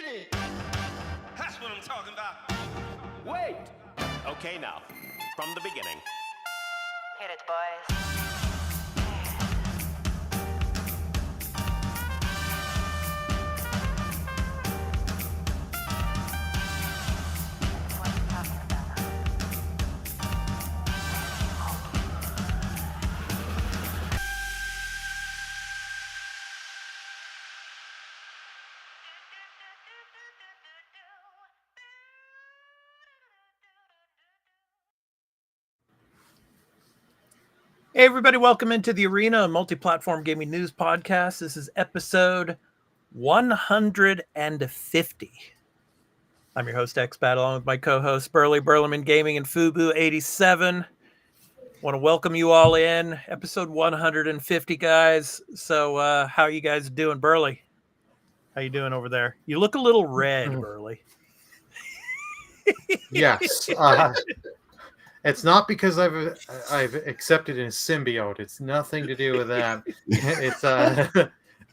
it. That's what I'm talking about. Wait. Okay, now, from the beginning. Hit it, boys. Hey, everybody, welcome into the Arena, a Multiplatform Gaming News Podcast. This is episode 150. I'm your host, X-Bat, along with my co-host, Burley, Burlerman Gaming, and Fubu87. Want to welcome you all in. Episode 150, guys. So, how are you guys doing, Burley? How you doing over there? You look a little red, Burley. Yes. It's not because I've accepted a symbiote. It's nothing to do with that.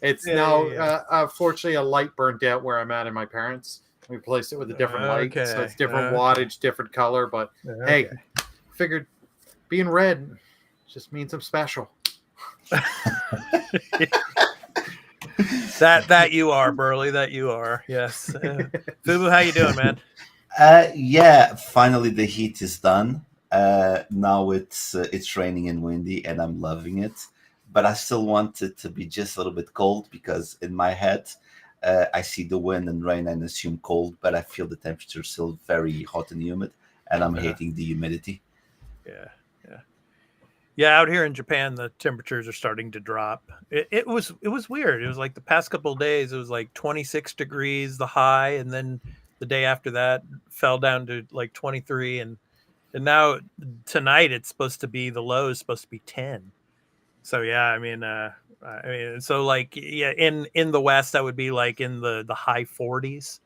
It's now unfortunately a light burned out where I'm at in my parents. We replaced it with a different light, so it's different wattage, different color. But hey, figured being red just means I'm special. That you are, Burley. That you are. Yes. Fubu, how you doing, man? Yeah, finally the heat is done. Now it's raining and windy, and I'm loving it. But I still want it to be just a little bit cold because in my head, I see the wind and rain and assume cold, but I feel the temperature still very hot and humid, and I'm hating the humidity. Yeah. Out here in Japan, the temperatures are starting to drop. It was weird. It was like the past couple of days, it was like 26 degrees the high, and then the day after that fell down to like 23, and now tonight it's supposed to be, the low is supposed to be 10. So yeah, I mean, so like, yeah, in the West, that would be like in the high 40s,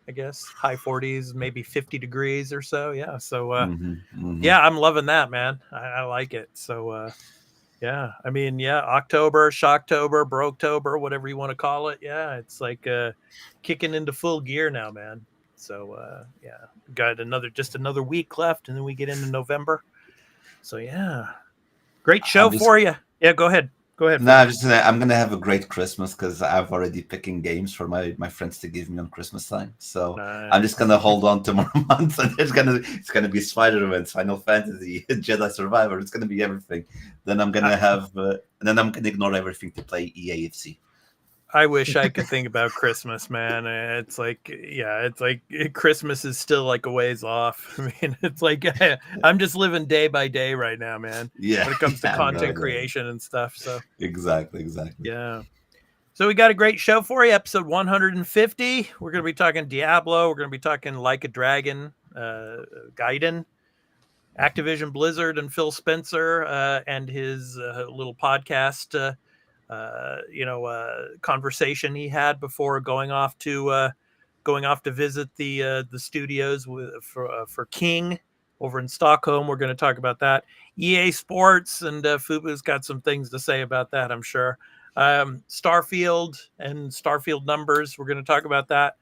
I guess, high 40s, maybe 50 degrees or so. Yeah. So, yeah, I'm loving that, man. I like it. So, yeah, I mean, yeah, October, Shocktober, Brooktober, whatever you want to call it. Yeah. It's like, kicking into full gear now, man. So, yeah, got just another week left, and then we get into November. So, yeah, great show for you. Yeah, go ahead. No, I'm going to have a great Christmas because I'm already picking games for my friends to give me on Christmas time. So nice. I'm just going to hold on to more months, and it's going to be Spider-Man, Final Fantasy, Jedi Survivor. It's going to be everything. Then I'm going to have, and then I'm going to ignore everything to play EAFC. I wish I could think about Christmas, man. It's like, yeah, it's like Christmas is still like a ways off. I mean, it's like I'm just living day by day right now, man. Yeah. When it comes to content creation and stuff. So exactly. Yeah. So we got a great show for you. Episode 150. We're going to be talking Diablo. We're going to be talking Like a Dragon, Gaiden, Activision Blizzard, and Phil Spencer and his little podcast. Conversation he had before going off to visit the studios for King over in Stockholm. We're going to talk about that. EA Sports, and Fubu's got some things to say about that, I'm sure. Starfield and Starfield numbers. We're going to talk about that.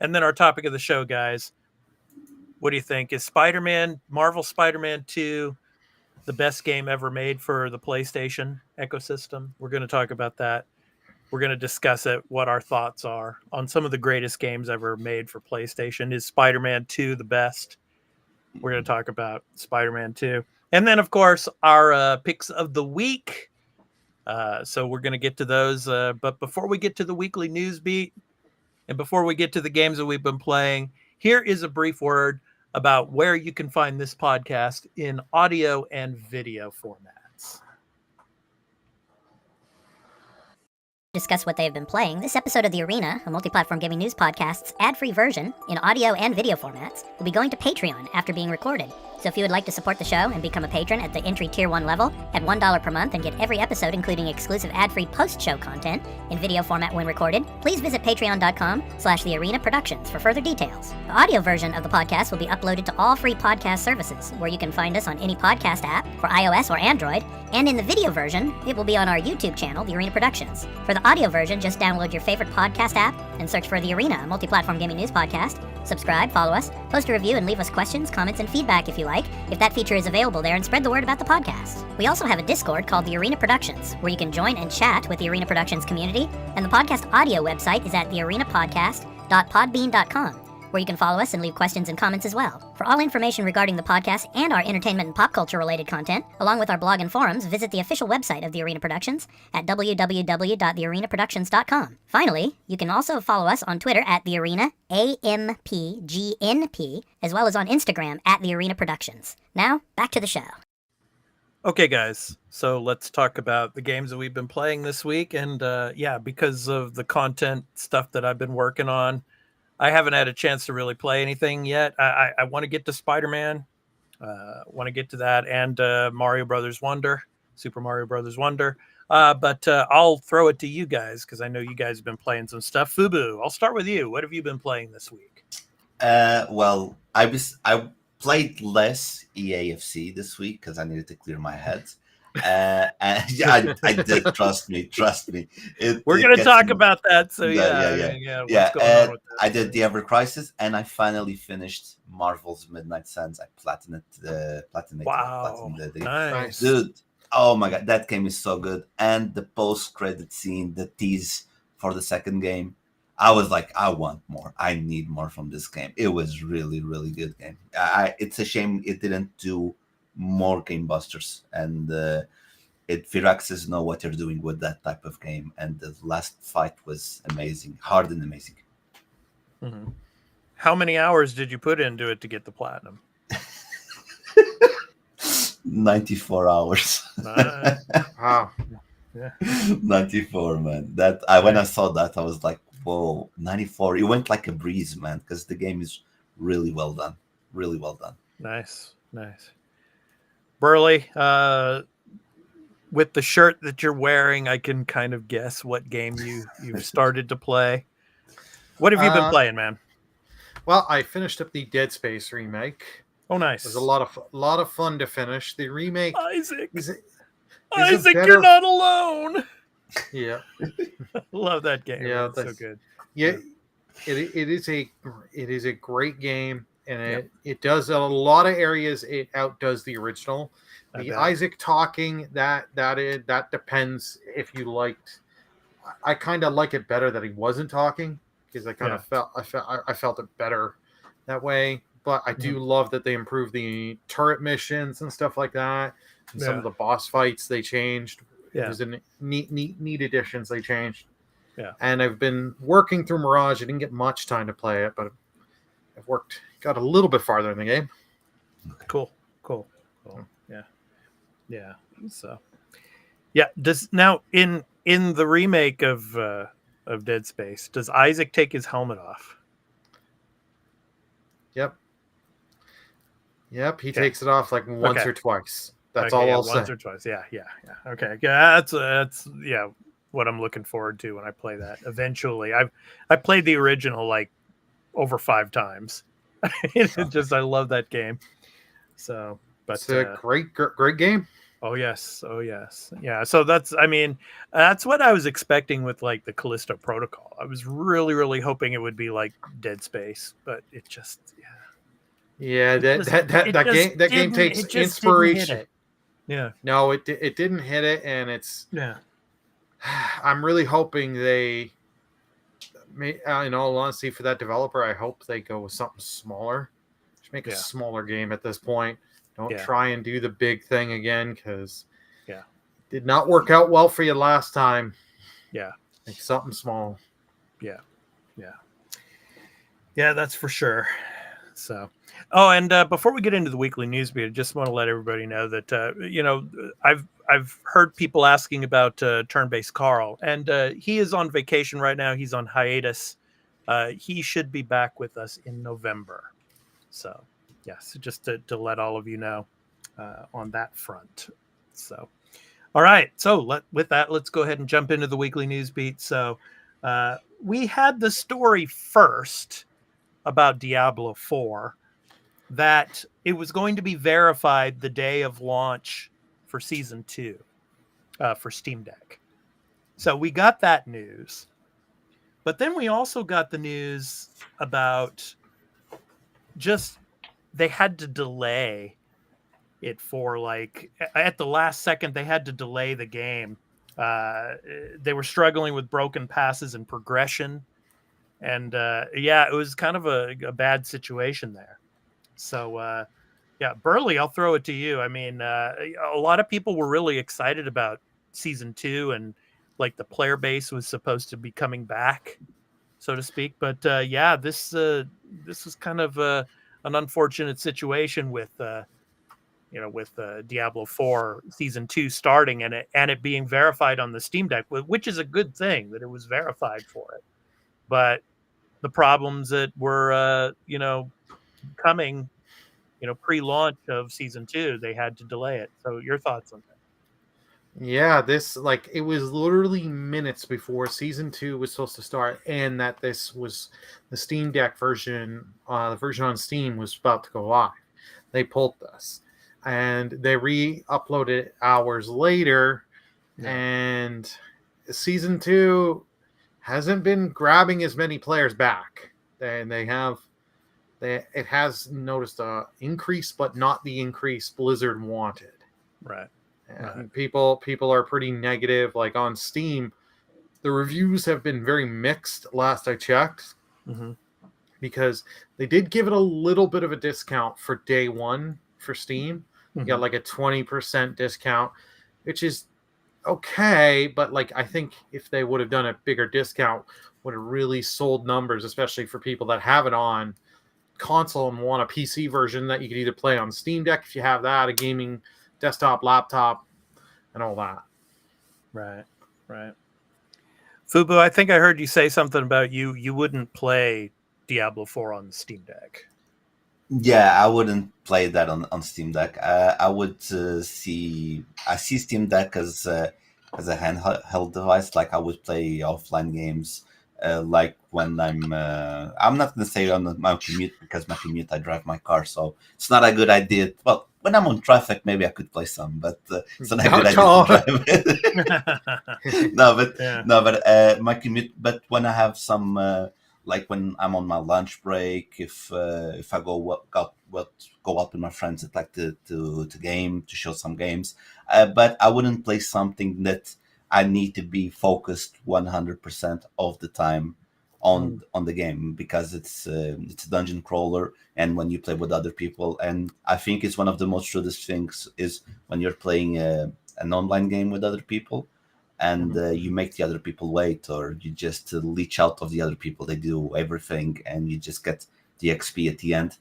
And then our topic of the show, guys. What do you think? Is Marvel Spider-Man 2 the best game ever made for the PlayStation ecosystem? We're going to talk about that. We're going to discuss it, what our thoughts are on some of the greatest games ever made for PlayStation. Is Spider-Man 2 the best? We're going to talk about Spider-Man 2. And then, of course, our picks of the week. So we're going to get to those. But before we get to the weekly news beat, and before we get to the games that we've been playing, here is a brief word about where you can find this podcast in audio and video formats. Discuss what they have been playing. This episode of The Arena, a Multiplatform Gaming News Podcast's ad-free version in audio and video formats, will be going to Patreon after being recorded. So if you would like to support the show and become a patron at the entry tier 1 level at $1 per month and get every episode including exclusive ad-free post-show content in video format when recorded, please visit patreon.com/thearena productions for further details. The audio version of the podcast will be uploaded to all free podcast services, where you can find us on any podcast app for iOS or Android, and in the video version, it will be on our YouTube channel, The Arena Productions. For the audio version, just download your favorite podcast app and search for The Arena, a Multiplatform Gaming News Podcast. Subscribe, follow us, post a review, and leave us questions, comments, and feedback if you like, if that feature is available there, and spread the word about the podcast. We also have a Discord called The Arena Productions, where you can join and chat with the Arena Productions community, and the podcast audio website is at thearenapodcast.podbean.com, where you can follow us and leave questions and comments as well. For all information regarding the podcast and our entertainment and pop culture related content, along with our blog and forums, visit the official website of The Arena Productions at www.thearenaproductions.com. Finally, you can also follow us on Twitter at The Arena AMPGNP, as well as on Instagram at The Arena Productions. Now, back to the show. Okay, guys. So let's talk about the games that we've been playing this week. And because of the content stuff that I've been working on, I haven't had a chance to really play anything yet. I want to get to Spider-Man. Want to get to that, and Mario Brothers Wonder, Super Mario Brothers Wonder. But I'll throw it to you guys because I know you guys have been playing some stuff. Fubu, I'll start with you. What have you been playing this week? Well, I played less EAFC this week because I needed to clear my head. And yeah, I did. Trust me. We're going to talk about that. So yeah. What's going on with that? I did the Ever Crisis, and I finally finished Marvel's Midnight Suns. I platinumed the Nice. Dude. Oh my god, that game is so good. And the post-credit scene, the tease for the second game, I was like, I want more. I need more from this game. It was really, really good game. It's a shame it didn't do more game busters, and Firaxis know what they're doing with that type of game, and the last fight was amazing, hard and amazing. Mm-hmm. How many hours did you put into it to get the platinum? 94 hours. Wow. Yeah. 94, man. When I saw that, I was like, whoa, 94. It went like a breeze, man, because the game is really well done. Really well done. Nice. Burley, with the shirt that you're wearing, I can kind of guess what game you've started to play. What have you been playing, man? Well, I finished up the Dead Space remake. Oh, nice. It was a lot of fun to finish. The remake, Isaac, better... you're not alone. Yeah, love that game. Yeah, it's so good. Yeah, it is a great game, and it does a lot of areas. It outdoes the original. The Isaac talking that depends if you liked. I kind of like it better that he wasn't talking, because I kind of felt it better that way. But I do love that they improved the turret missions and stuff like that. And some of the boss fights they changed. Yeah. It was a neat additions they changed. Yeah. And I've been working through Mirage. I didn't get much time to play it, but I've got a little bit farther in the game. Cool. Yeah. So, does now in the remake of Dead Space, does Isaac take his helmet off? Yep, he takes it off like once or twice. That's all I'll say. Once or twice. Yeah. Okay. Yeah, that's what I'm looking forward to when I play that. Eventually, I played the original like over 5 times. I love that game. So, but it's a great game. Oh yes. Yeah. So that's what I was expecting with like the Callisto Protocol. I was really, really hoping it would be like Dead Space, but it just that game takes inspiration. Yeah. No, it didn't hit it, and it's I'm really hoping they may, in all honesty, for that developer, I hope they go with something smaller. Just make a smaller game at this point. Don't try and do the big thing again, because it did not work out well for you last time. Yeah. Make something small. Yeah, that's for sure. So, and before we get into the weekly news beat, I just want to let everybody know that I've heard people asking about Turn-Based Carl, and he is on vacation right now. He's on hiatus. He should be back with us in November. So Yes, just to let all of you know on that front. So, all right. So with that, let's go ahead and jump into the weekly news beat. So we had the story first about Diablo 4 that it was going to be verified the day of launch for Season 2 for Steam Deck. So we got that news. But then we also got the news about just they had to delay it for like at the last second. They had to delay the game. They were struggling with broken passes and progression, and it was kind of a bad situation there. So Burley, I'll throw it to you. I mean, a lot of people were really excited about Season 2, and like the player base was supposed to be coming back, so to speak. But this was kind of an unfortunate situation with Diablo 4 Season 2 starting and it being verified on the Steam Deck, which is a good thing that it was verified for it. But the problems that were coming, pre-launch of Season 2, they had to delay it. So your thoughts on that? Yeah, it was literally minutes before Season 2 was supposed to start, and that this was the Steam Deck version, the version on Steam was about to go live. They pulled this, and they re-uploaded it hours later, and Season 2 hasn't been grabbing as many players back. And it has noticed a increase, but not the increase Blizzard wanted. Right. And people are pretty negative. Like on Steam, the reviews have been very mixed last I checked, because they did give it a little bit of a discount for day one for Steam. You got like a 20% discount, which is okay, but like I think if they would have done a bigger discount, would have really sold numbers, especially for people that have it on console and want a PC version that you could either play on Steam Deck if you have that, a gaming desktop, laptop, and all that. Right. Fubu, I think I heard you say something about you wouldn't play Diablo 4 on Steam Deck. Yeah, I wouldn't play that on Steam Deck. I would see Steam Deck as a handheld device. Like I would play offline games. Like when I'm not gonna say on my commute, because my commute I drive my car, so it's not a good idea. Well, when I'm on traffic, maybe I could play some, but it's not a good idea to drive it. No, but my commute. But when I have some, like when I'm on my lunch break, if I go out with my friends, I'd like to game, to show some games. But I wouldn't play something that I need to be focused 100% of the time on the game, because it's a dungeon crawler, and when you play with other people, and I think it's one of the most trudest things is when you're playing an online game with other people, and you make the other people wait, or you just leech out of the other people. They do everything, and you just get the XP at the end.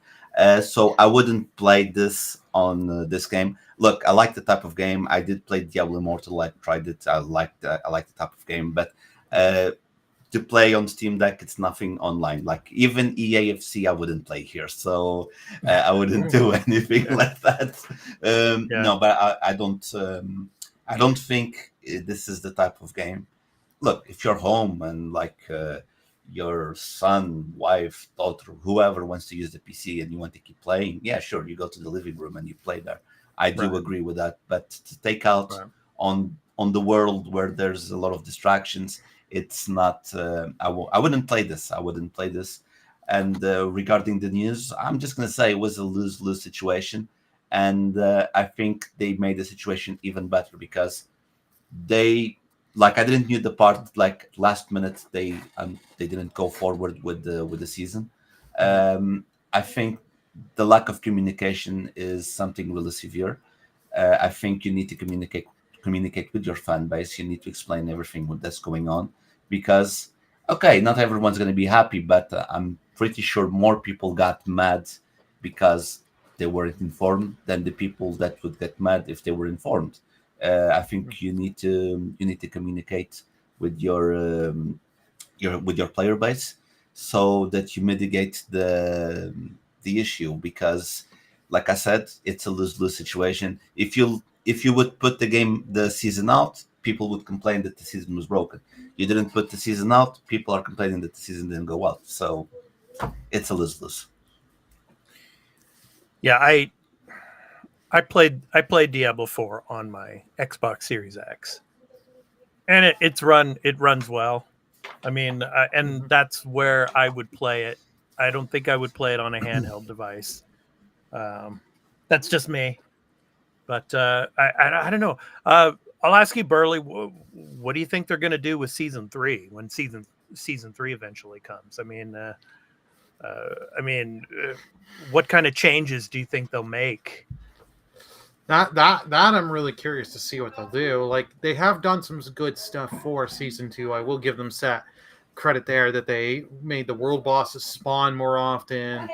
So I wouldn't play this on this game. Look, I like the type of game. I did play Diablo Immortal. I tried it. I like the type of game, but to play on Steam Deck, it's nothing online. Like even EAFC, I wouldn't play here, so I wouldn't do anything like that. No, but I don't think this is the type of game. Look, if you're home and like your son, wife, daughter, whoever wants to use the PC and you want to keep playing, yeah, sure, you go to the living room and you play there. I do agree with that, but to take out on the world where there's a lot of distractions, it's not. I wouldn't play this. I wouldn't play this. And regarding the news, I'm just gonna say it was a lose-lose situation, and I think they made the situation even better because they, like, I didn't knew the part like last minute they didn't go forward with the season. I think the lack of communication is something really severe. I think you need to communicate with your fan base. You need to explain everything that's going on, because okay, not everyone's going to be happy, but I'm pretty sure more people got mad because they weren't informed than the people that would get mad if they were informed. I think you need to communicate with your player base so that you mitigate the issue, because like I said, it's a lose-lose situation. If you would put the season out, people would complain that the season was broken. You didn't put the season out, people are complaining that the season didn't go out. So it's a lose-lose. Yeah, I played Diablo 4 on my Xbox Series X, and it runs well. I mean, and that's where I would play it. I don't think I would play it on a handheld device. That's just me. But I don't know. I'll ask you, Burley. What do you think they're going to do with season 3 when season 3 eventually comes? I mean, what kind of changes do you think they'll make? That I'm really curious to see what they'll do. Like, they have done some good stuff for season 2. I will give them credit there that they made the world bosses spawn more often.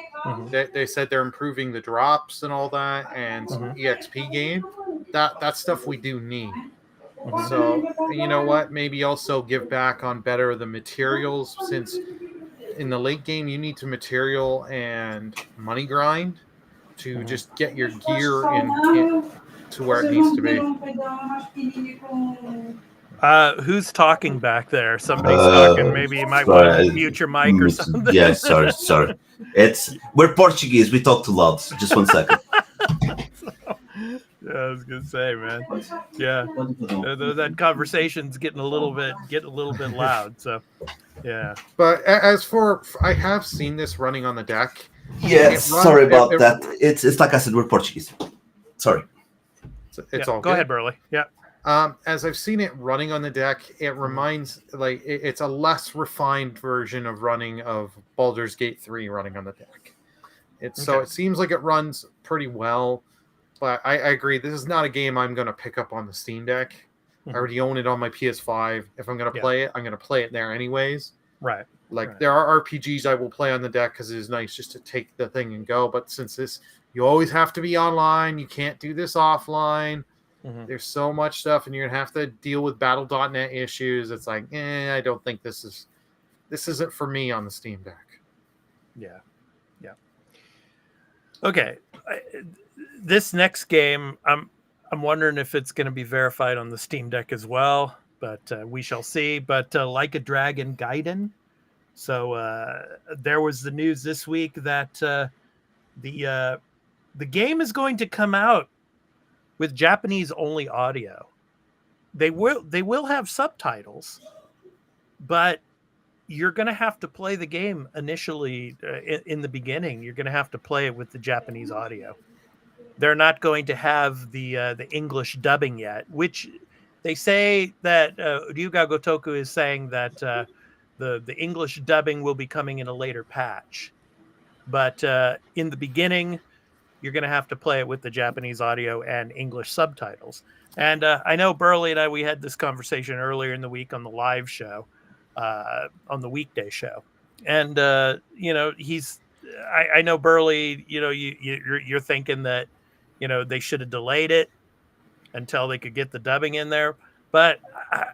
They said they're improving the drops and all that, and some EXP gain. That stuff we do need. So, you know what? Maybe also give back on better the materials, since in the late game you need to material and money grind to just get your gear in to where it needs to be. Who's talking back there? Somebody's talking. Maybe you might want to mute your mic or something. Yeah, sorry. We're Portuguese. We talk too loud. Just 1 second. Yeah, I was gonna say, man. Yeah, that conversation's getting a little bit loud. So, yeah. But as for, I have seen this running on the deck. Yes, sorry about that. It's like I said, we're Portuguese. Sorry. It's all good. Go ahead, Burley. Yeah. As I've seen it running on the deck, it reminds, like, it's a less refined version of running of Baldur's Gate 3 running on the deck. So it seems like it runs pretty well, but I agree, this is not a game I'm going to pick up on the Steam Deck. I already own it on my PS5. If I'm going to play it, I'm going to play it there anyways. Right. Like, there are RPGs I will play on the deck because it is nice just to take the thing and go, but since you always have to be online, you can't do this offline. There's so much stuff, and you're gonna have to deal with Battle.net issues. It's like, I don't think this isn't for me on the Steam Deck. Yeah. Okay, this next game, I'm wondering if it's going to be verified on the Steam Deck as well, but we shall see. But Like a Dragon Gaiden. So there was the news this week that the game is going to come out with Japanese only audio. They will have subtitles, but you're going to have to play the game initially in the beginning. You're going to have to play it with the Japanese audio. They're not going to have the English dubbing yet, which they say that Ryuga Gotoku is saying that the English dubbing will be coming in a later patch. But in the beginning, you're going to have to play it with the Japanese audio and English subtitles. And I know Burley and we had this conversation earlier in the week on the live show, on the weekday show. And, I know Burley, you're thinking that, they should have delayed it until they could get the dubbing in there. But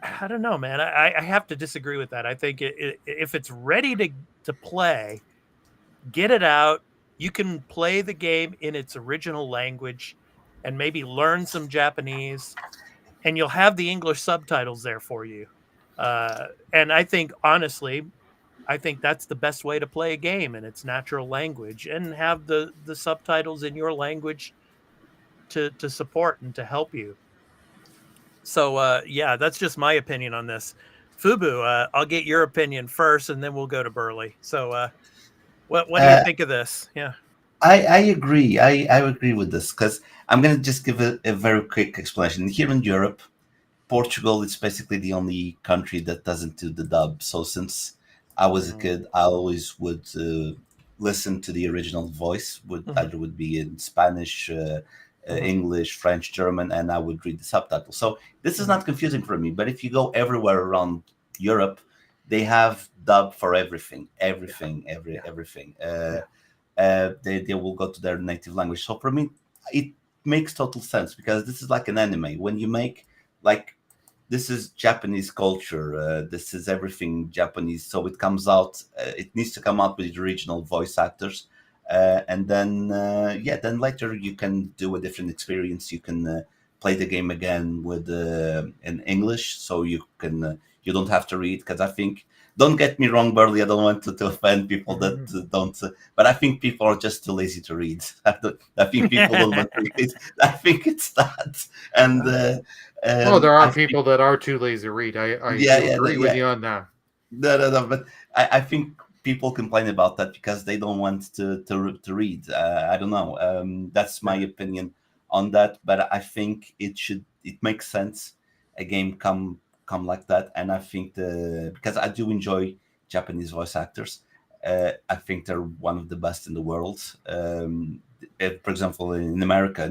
I don't know, man. I have to disagree with that. I think if it's ready to play, get it out. You can play the game in its original language and maybe learn some Japanese, and you'll have the English subtitles there for you. And I think, honestly, that's the best way to play a game in its natural language, and have the subtitles in your language to support and to help you. So, that's just my opinion on this. Fubu, I'll get your opinion first, and then we'll go to Burley. So, what do you think of this? Yeah, I agree. I agree with this, because I'm going to just give a very quick explanation. Here in Europe, Portugal is basically the only country that doesn't do the dub. So since I was a kid, I always would listen to the original voice. Either would be in Spanish, English, French, German, and I would read the subtitles. So this is not confusing for me. But if you go everywhere around Europe, they have dub for everything. They will go to their native language. So for me, it makes total sense, because this is like an anime. When you make, like, this is Japanese culture. This is everything Japanese. So it comes out. It needs to come out with the original voice actors. And then then later you can do a different experience. You can play the game again with in English, so you can you don't have to read. Because I think, don't get me wrong, Burley, I don't want to offend people that don't, but I think people are just too lazy to read. I think people don't want to read. I think it's that. And there are people that are too lazy to read. I agree with you on that. No, but I think people complain about that because they don't want to read. I don't know. That's my opinion on that. But I think it makes sense. A game come like that, and I think because I do enjoy Japanese voice actors. I think they're one of the best in the world. For example, in America,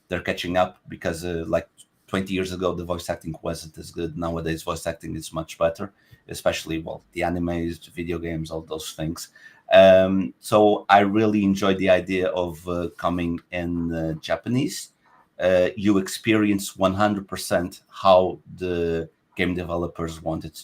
they're catching up because like 20 years ago, the voice acting wasn't as good. Nowadays, voice acting is much better, especially, the animes, video games, all those things. So I really enjoyed the idea of coming in Japanese. You experience 100% how the game developers wanted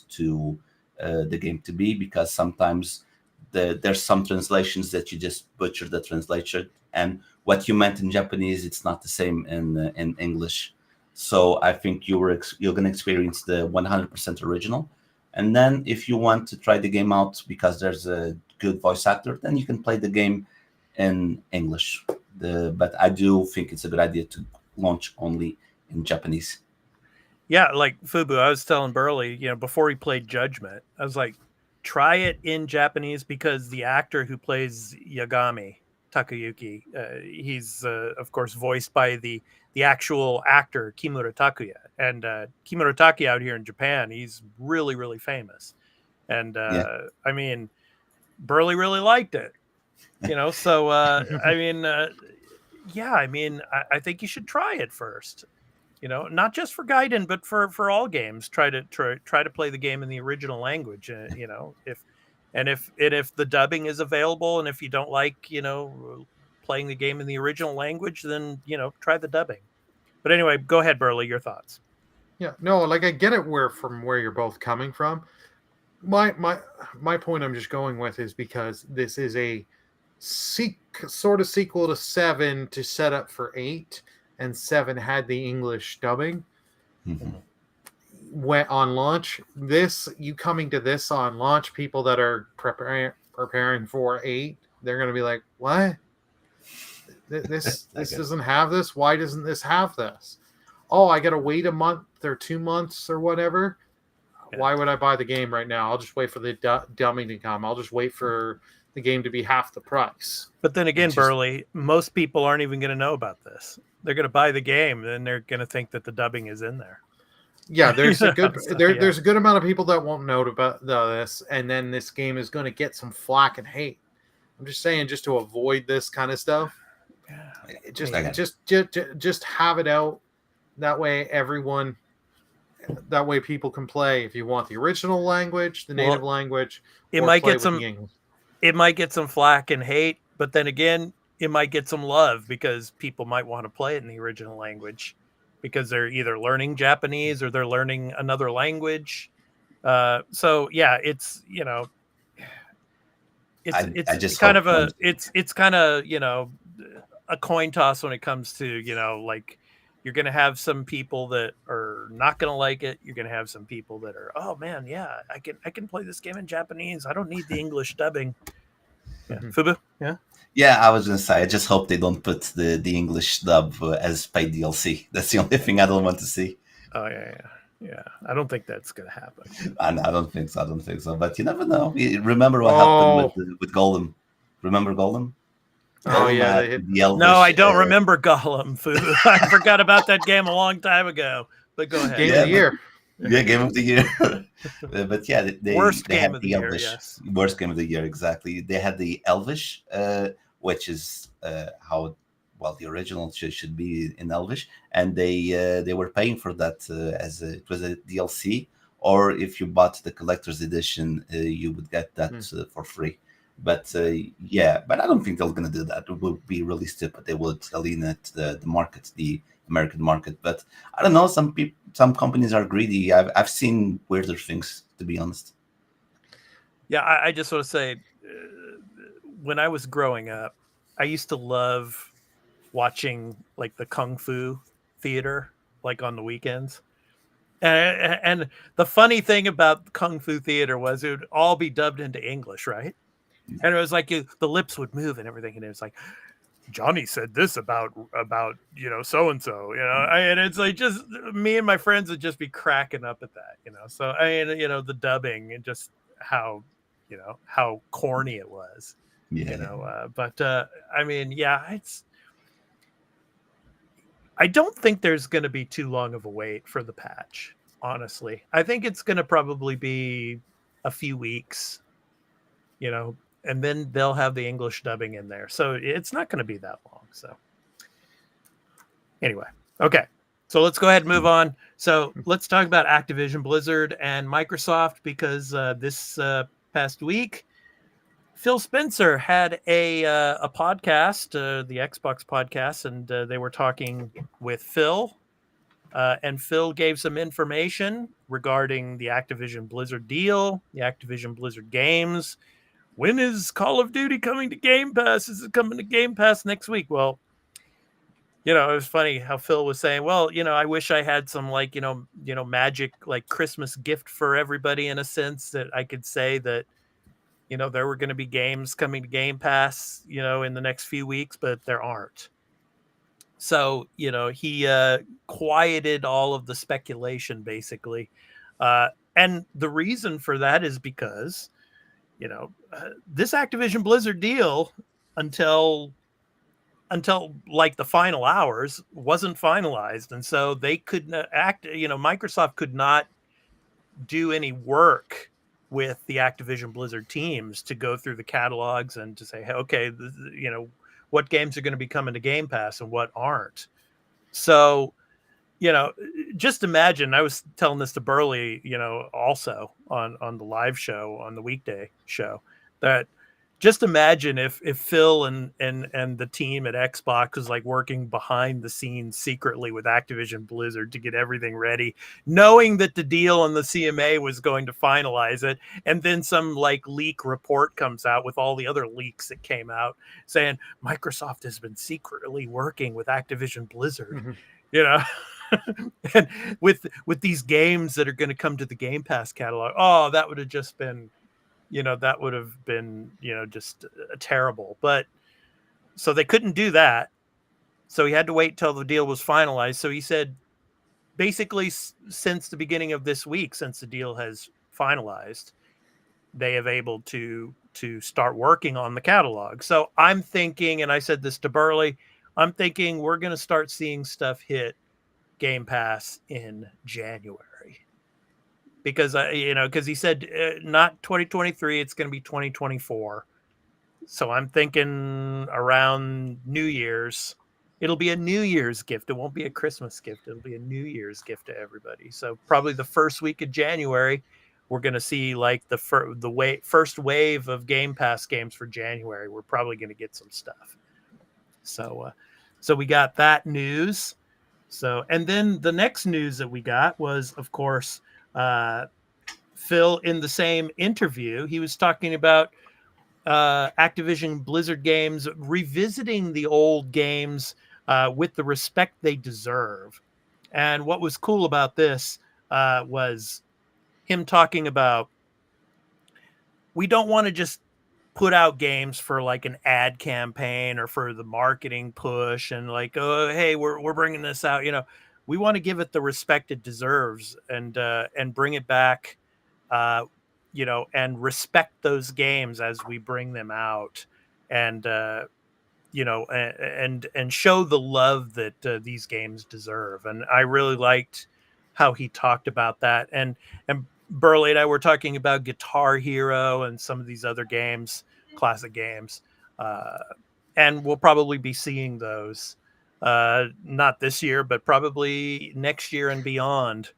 the game to be, because sometimes there's some translations that you just butcher the translation, and what you meant in Japanese, it's not the same in English. So I think you're going to experience the 100% original. And then if you want to try the game out because there's a good voice actor, then you can play the game in English. But I do think it's a good idea to launch only in Japanese. Yeah, like Fubu, I was telling Burley, before he played Judgment, I was like, try it in Japanese, because the actor who plays Yagami, Takayuki, he's of course voiced by the actual actor Kimura Takuya, and Kimura Takuya out here in Japan, he's really, really famous, and I mean, Burley really liked it, so I mean, I think you should try it first, not just for Gaiden, but for all games. Try to play the game in the original language, if the dubbing is available, and if you don't like playing the game in the original language, then try the dubbing. But anyway, go ahead, Burley, your thoughts. Yeah, no, like I get it from where you're both coming from. My point I'm just going with is because this is a sort of sequel to 7 to set up for 8, and 7 had the English dubbing. Went on launch. You coming to this on launch, people that are preparing for 8, they're going to be like, what? This doesn't have this? Why doesn't this have this? Oh, I got to wait a month or 2 months or whatever. Yeah. Why would I buy the game right now? I'll just wait for the dubbing to come. I'll just wait for the game to be half the price. But then again, Burley, most people aren't even going to know about this. They're going to buy the game, and they're going to think that the dubbing is in there. Yeah, there's a good there's a good amount of people that won't know about this, and then this game is going to get some flack and hate. I'm just saying, just to avoid this kind of stuff, just have it out. That way people can play. If you want the original language, the native language, it might get some flack and hate, but then again, it might get some love, because people might want to play it in the original language, because they're either learning Japanese or they're learning another language. So yeah, it's kind of a coin toss when it comes to like, you're going to have some people that are not going to like it. You're going to have some people that are, oh man, yeah, I can play this game in Japanese. I don't need the English dubbing. Yeah. Fubu? Yeah, I was going to say, I just hope they don't put the English dub as paid DLC. That's the only thing I don't want to see. Oh, yeah. I don't think that's going to happen. I don't think so. But you never know. Remember what happened with Golem? Remember Golem? Oh, yeah. The Elvish, no, I don't remember Golem, Fubu. I forgot about that game a long time ago. But go ahead. Game of the year. Yeah, game of the year. But yeah, worst they game had of the year, yes. Worst game of the year, exactly. They had the Elvish, which is how the original should be in Elvish, and they were paying for that as it was a DLC, or if you bought the collector's edition, you would get that for free. But but I don't think they're going to do that. It would be really stupid. They would alienate the market, the American market. But I don't know. Some companies are greedy. I've seen weirder things, to be honest. Yeah, I just want to say, when I was growing up, I used to love watching like the Kung Fu theater, like on the weekends. And the funny thing about Kung Fu theater was it would all be dubbed into English, right? And it was like the lips would move and everything, and it was like Johnny said this about so and so, and it's like just me and my friends would just be cracking up at that, So the dubbing and just how how corny it was, but it's. I don't think there's going to be too long of a wait for the patch, honestly. I think it's going to probably be a few weeks, and then they'll have the English dubbing in there. So it's not going to be that long. So anyway, okay. So let's go ahead and move on. So let's talk about Activision Blizzard and Microsoft, because this past week, Phil Spencer had a podcast, the Xbox podcast, and they were talking with Phil. And Phil gave some information regarding the Activision Blizzard deal, the Activision Blizzard games. When is Call of Duty coming to Game Pass? Is it coming to Game Pass next week? Well, it was funny how Phil was saying, well, I wish I had some magic like Christmas gift for everybody, in a sense, that I could say that there were going to be games coming to Game Pass, in the next few weeks, but there aren't. So, he quieted all of the speculation, basically. And the reason for that is because, this Activision Blizzard deal, until like the final hours, wasn't finalized. And so they couldn't Microsoft could not do any work with the Activision Blizzard teams to go through the catalogs and to say, hey, okay, what games are going to be coming to Game Pass and what aren't. So, just imagine, I was telling this to Burley, also on the live show, on the weekday show, that just imagine if Phil and the team at Xbox was like working behind the scenes secretly with Activision Blizzard to get everything ready, knowing that the deal on the CMA was going to finalize it, and then some like leak report comes out with all the other leaks that came out saying Microsoft has been secretly working with Activision Blizzard, and with these games that are going to come to the Game Pass catalog. Oh, that would have just been just terrible. But so they couldn't do that. So he had to wait till the deal was finalized. So he said, basically, since the beginning of this week, since the deal has finalized, they have able to start working on the catalog. So I'm thinking, and I said this to Burley, I'm thinking we're going to start seeing stuff hit Game Pass in January. Because because he said not 2023, it's going to be 2024. So I'm thinking around New Year's, it'll be a New Year's gift. It won't be a Christmas gift. It'll be a New Year's gift to everybody. So probably the first week of January, we're going to see like the first wave of Game Pass games for January. We're probably going to get some stuff. So we got that news. So, and then the next news that we got was, of course, Phil, in the same interview, he was talking about Activision Blizzard games revisiting the old games with the respect they deserve. And what was cool about this was him talking about, we don't want to just put out games for like an ad campaign or for the marketing push and like, oh, hey, we're bringing this out. We want to give it the respect it deserves and bring it back, and respect those games as we bring them out, and and show the love that these games deserve. And I really liked how he talked about that. And Burley and I were talking about Guitar Hero and some of these other games, classic games, and we'll probably be seeing those. Not this year, but probably next year and beyond.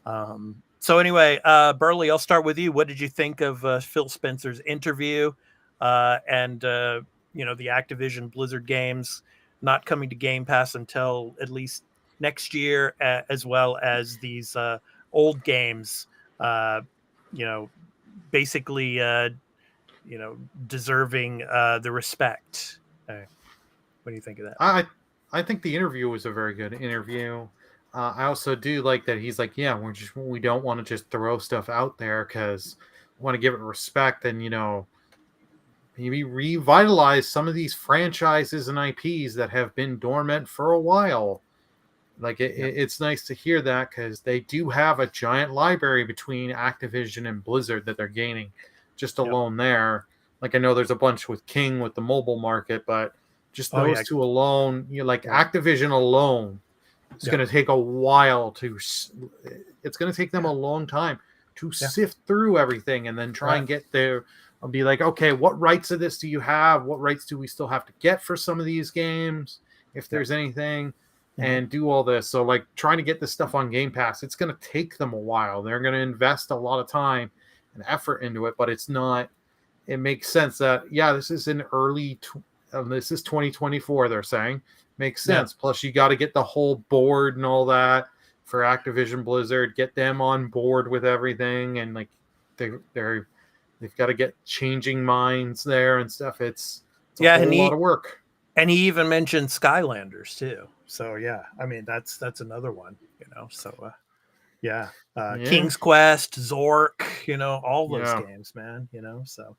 So anyway, Burley, I'll start with you. What did you think of Phil Spencer's interview and the Activision Blizzard games not coming to Game Pass until at least next year, as well as these old games, basically deserving the respect. What do you think of that? I think the interview was a very good interview. I also do like that he's like, yeah, we don't want to just throw stuff out there because we want to give it respect and maybe revitalize some of these franchises and IPs that have been dormant for a while. Like it's nice to hear that because they do have a giant library between Activision and Blizzard that they're gaining just alone there. Like I know there's a bunch with King with the mobile market, but just those two alone, Activision alone, it's going to take a while it's going to take them a long time to sift through everything and then try and get there. I'll be like, okay, what rights of this do you have? What rights do we still have to get for some of these games? If there's anything, and do all this. So like trying to get this stuff on Game Pass, it's going to take them a while. They're going to invest a lot of time and effort into it, but it makes sense that, this is in this is 2024, they're saying. Makes sense. Plus, you got to get the whole board and all that for Activision Blizzard, get them on board with everything, and like they've got to get changing minds there and stuff. It's a whole lot of work. And he even mentioned Skylanders too. So I mean that's another one, So King's Quest, Zork, all those games, man. So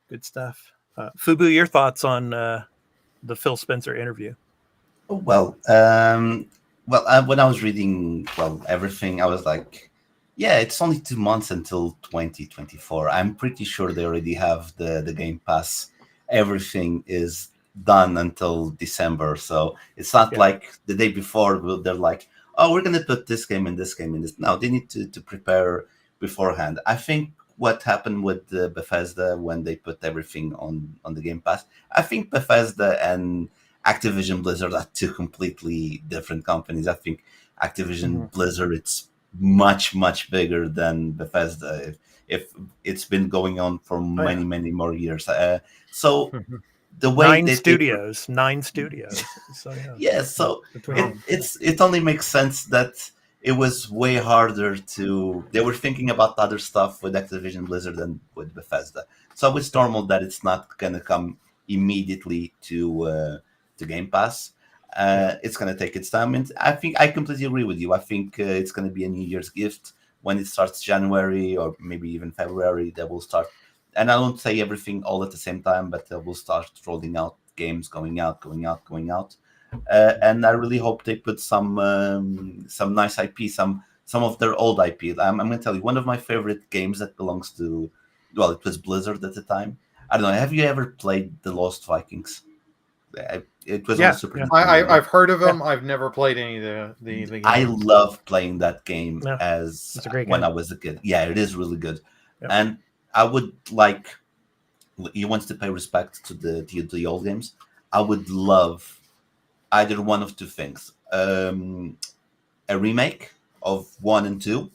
good stuff. Fubu, your thoughts on the Phil Spencer interview? Well, when I was reading everything, I was like, it's only 2 months until 2024. I'm pretty sure they already have the Game Pass. Everything is done until December, so it's not like the day before they're like, oh, we're gonna put this game in this game in this. No, they need to prepare beforehand. I think what happened with Bethesda when they put everything on the Game Pass, I think Bethesda and Activision Blizzard are two completely different companies. I think Activision Blizzard, it's much bigger than Bethesda if it's been going on for many more years. So the way 9 studios. So so it only makes sense that it was way harder they were thinking about other stuff with Activision Blizzard than with Bethesda. So it's normal that it's not gonna come immediately to Game Pass. It's gonna take its time, and I think I completely agree with you. I think it's gonna be a New Year's gift when it starts January or maybe even February. That will start. And I don't say everything all at the same time, but we'll start rolling out games going out. And I really hope they put some nice IP, some of their old IP. I'm going to tell you, one of my favorite games that belongs to, it was Blizzard at the time. I don't know. Have you ever played The Lost Vikings? It was on Super Nintendo. I've heard of them. I've never played any of the games. I love playing that game when I was a kid. Yeah, it is really good. Yep. And I would like, you want to pay respect to the old games. I would love either one of two things: a remake of 1 and 2,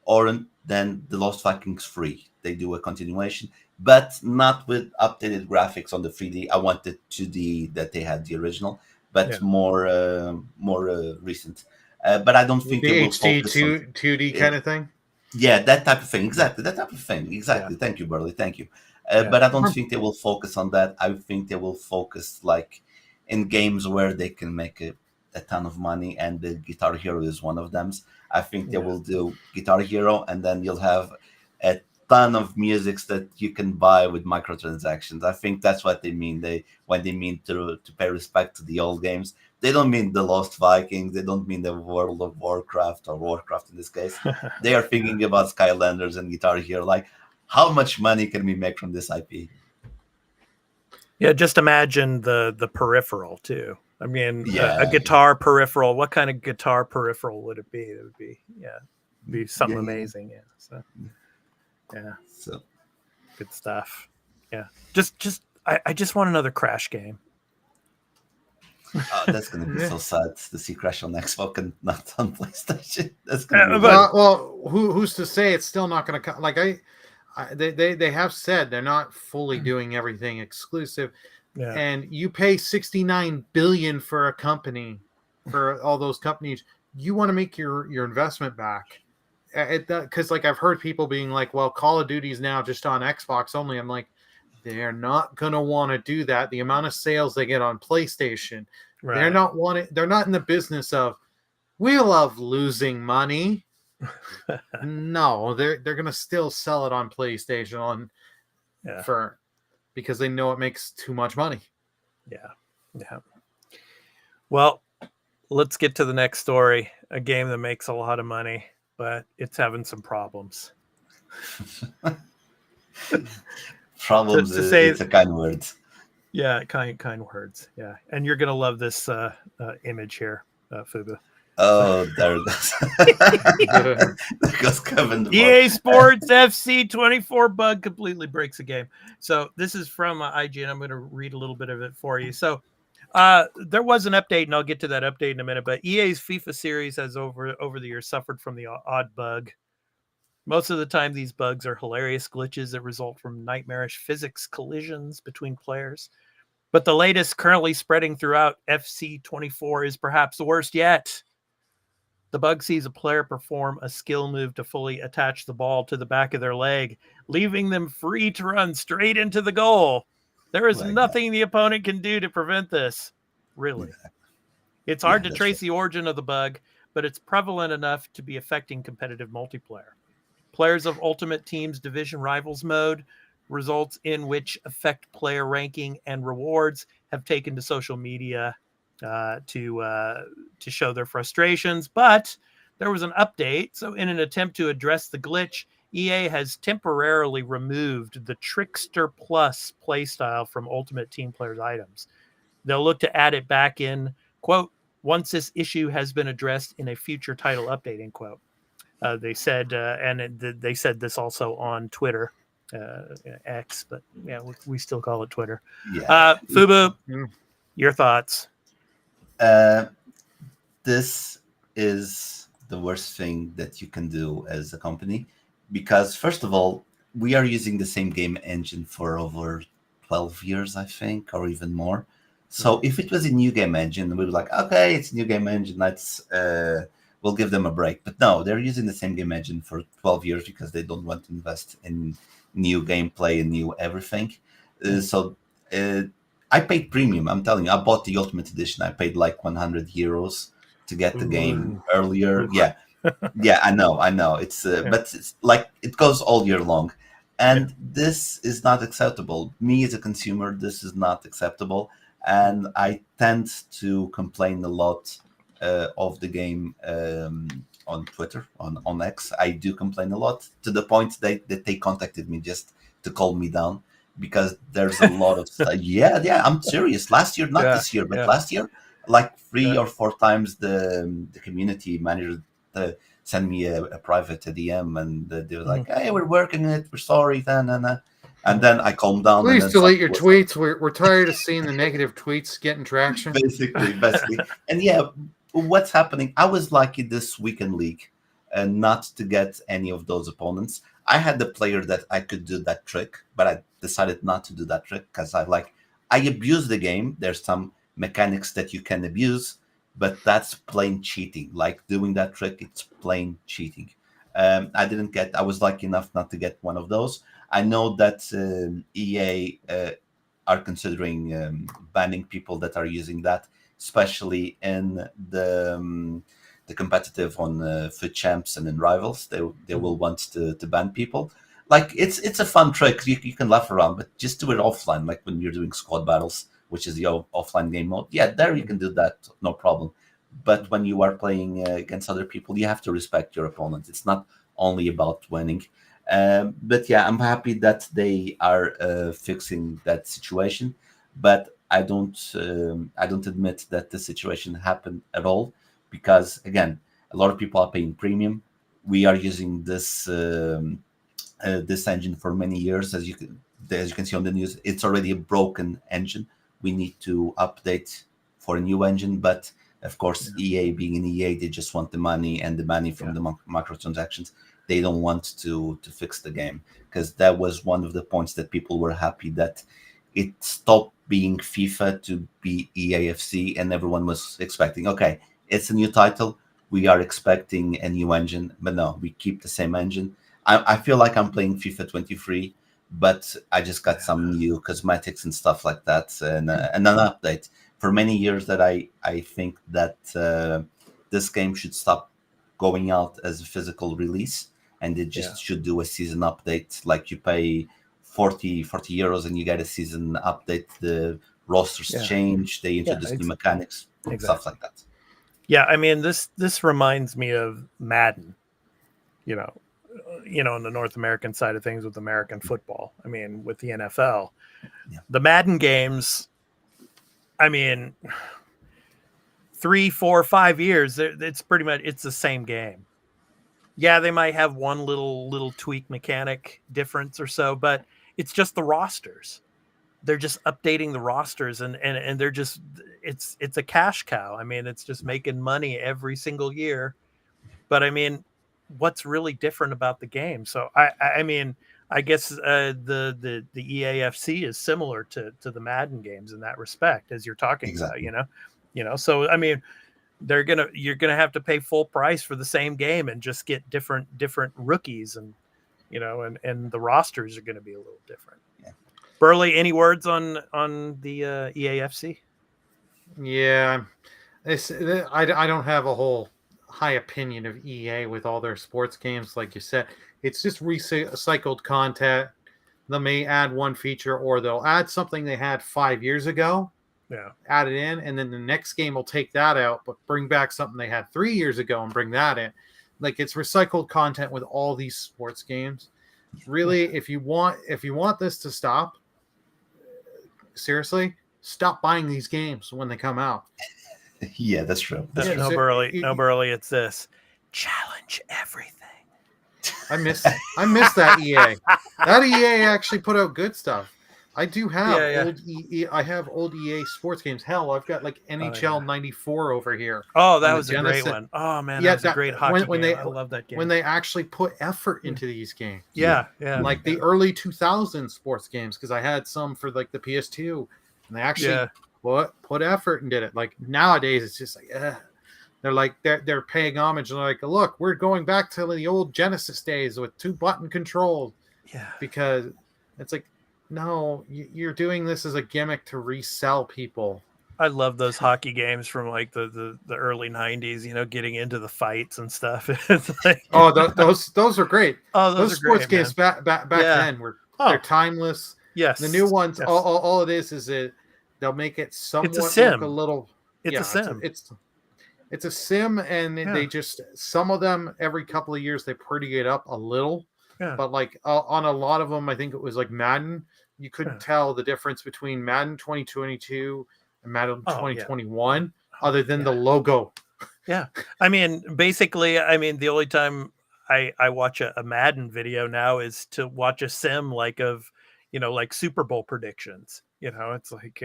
or then The Lost Vikings 3. They do a continuation, but not with updated graphics on the 3D. I wanted 2D that they had the original, but more recent. But I don't think the HD 2D kind of thing. Yeah, that type of thing. Exactly. Yeah. Thank you, Burley. Thank you. But I don't think they will focus on that. I think they will focus like in games where they can make a ton of money, and the Guitar Hero is one of them. I think they will do Guitar Hero, and then you'll have a ton of musics that you can buy with microtransactions. I think that's what they mean. When they mean to pay respect to the old games, they don't mean the Lost Vikings. They don't mean the World of Warcraft or Warcraft in this case. They are thinking about Skylanders and Guitar Hero. Like, how much money can we make from this IP? Yeah, just imagine the peripheral too. I mean, a guitar peripheral. What kind of guitar peripheral would it be? It would be something amazing. Yeah. So good stuff. Yeah. I just want another Crash game. Oh, that's going to be so sad to see Crash on Xbox and not on PlayStation. That's going to be who's to say it's still not going to come? Like they have said they're not fully doing everything exclusive, and you pay $69 billion for a company, for all those companies. You want to make your investment back, because like I've heard people being like, well, Call of Duty is now just on Xbox only. I'm like, they're not gonna want to do that. The amount of sales they get on PlayStation, they're not in the business of, we love losing money. No, they're gonna still sell it on PlayStation because they know it makes too much money. Yeah. Well, let's get to the next story. A game that makes a lot of money, but it's having some problems. Problems to say, it's a kind word. Yeah, kind words. Yeah, and you're gonna love this image here, Fubu. Oh, there it goes. There goes Kevin. EA Sports FC 24 bug completely breaks the game. So this is from IGN. I'm going to read a little bit of it for you. So there was an update, and I'll get to that update in a minute. But EA's FIFA series has over the years suffered from the odd bug. Most of the time, these bugs are hilarious glitches that result from nightmarish physics collisions between players. But the latest, currently spreading throughout FC 24, is perhaps the worst yet. The bug sees a player perform a skill move to fully attach the ball to the back of their leg, leaving them free to run straight into the goal. There is nothing the opponent can do to prevent this. Really. It's hard to trace the origin of the bug, but it's prevalent enough to be affecting competitive multiplayer. Players of Ultimate Team's Division Rivals mode, results in which affect player ranking and rewards, have taken to social media to show their frustrations. But there was an update. So in an attempt to address the glitch, EA has temporarily removed the Trickster Plus playstyle from Ultimate Team players' items. They'll look to add it back in, quote, once this issue has been addressed in a future title update, end quote. They said, they said this also on Twitter, X, but yeah, we still call it Twitter. Yeah. Fubu, your thoughts? This is the worst thing that you can do as a company, because first of all, we are using the same game engine for over 12 years, I think, or even more. So if it was a new game engine, we'd be like, okay, it's a new game engine, we'll give them a break. But no, they're using the same game engine for 12 years because they don't want to invest in new gameplay and new everything. I paid premium. I'm telling you, I bought the Ultimate Edition. I paid like 100 euros to get the game earlier. Yeah, I know. It's but it's like it goes all year long, and this is not acceptable. Me as a consumer, this is not acceptable, and I tend to complain a lot of the game on Twitter, on X. I do complain a lot, to the point that they contacted me just to calm me down, because there's a lot of stuff. Yeah, I'm serious. Last year, not this year, but last year, like 3 or 4 times the community manager sent me a private DM, and they were like, hey, we're working on it, we're sorry, and then I calmed down. Please delete your tweets. We're tired of seeing the negative tweets getting traction. Basically. And yeah, what's happening? I was lucky this weekend league not to get any of those opponents. I had the player that I could do that trick, but I decided not to do that trick because I abuse the game. There's some mechanics that you can abuse, but that's plain cheating. Like doing that trick, it's plain cheating. I was lucky enough not to get one of those. I know that EA are considering banning people that are using that, especially in the competitive on Foot Champs and in Rivals. They will want to ban people. Like it's a fun trick. You can laugh around, but just do it offline, like when you're doing squad battles, which is the offline game mode. Yeah, there you can do that, no problem. But when you are playing against other people, you have to respect your opponent. It's not only about winning. But yeah, I'm happy that they are fixing that situation. But I don't admit that the situation happened at all, because again, a lot of people are paying premium. We are using this this engine for many years. As you can see on the news, it's already a broken engine. We need to update for a new engine, but of course, EA being an EA, they just want the money, and the money from the microtransactions. They don't want to fix the game, because that was one of the points that people were happy that it stopped being FIFA to be EAFC, and everyone was expecting, okay, it's a new title. we are expecting a new engine, but no, we keep the same engine. I feel like I'm playing FIFA 23, but I just got some new cosmetics and stuff like that, and an update. For many years that I think that this game should stop going out as a physical release, and it just should do a season update. Like you pay 40 euros and you get a season update. The rosters change, they introduce new mechanics, stuff like that. Yeah, I mean, this reminds me of Madden, on the North American side of things with American football. I mean, with the NFL, the Madden games, I mean, 3, 4, 5 years, it's pretty much, it's the same game. Yeah, they might have one little tweak mechanic difference or so, but it's just the rosters. They're just updating the rosters and they're just, it's a cash cow. I mean, it's just making money every single year. But I mean, what's really different about the game? So I mean, I guess the EAFC is similar to the Madden games in that respect, as you're talking about, So I mean, you're gonna have to pay full price for the same game and just get different rookies, and and the rosters are going to be a little different. Yeah. Burley, any words on the EAFC? Yeah, I don't have a whole high opinion of EA with all their sports games. Like you said, it's just recycled content. They may add one feature, or they'll add something they had 5 years ago. Yeah, add it in, and then the next game will take that out, but bring back something they had 3 years ago and bring that in. Like, it's recycled content with all these sports games. Really, if you want this to stop, seriously, stop buying these games when they come out. Yeah, that's true. No, Burley, it's this. Challenge everything. I miss that EA. That EA actually put out good stuff. I do have old EA. I have old EA sports games. Hell, I've got like NHL '94 over here. Oh, that was a great one. Oh man, that was a great hockey game. I love that game. When they actually put effort into these games. Yeah. Like the early 2000s sports games, because I had some for like the PS2, and they actually put effort and did it. Like nowadays, it's just like, they're like they're paying homage. And they're like, look, we're going back to the old Genesis days with 2-button controls. Yeah, because it's like, no, you're doing this as a gimmick to resell people. I love those hockey games from like the early 90s, getting into the fights and stuff. It's like, those are great. Oh, those sports great, games back then they're timeless. Yes. The new ones, all it is that they'll make it somewhat it's a sim. Look a little. It's a sim. It's a sim, and they just, some of them every couple of years they pretty it up a little. Yeah. But like on a lot of them, I think it was like Madden. You couldn't tell the difference between Madden 2022 and Madden 2021, other than the logo. Yeah, I mean, basically, the only time I watch a Madden video now is to watch a sim like Super Bowl predictions. It's like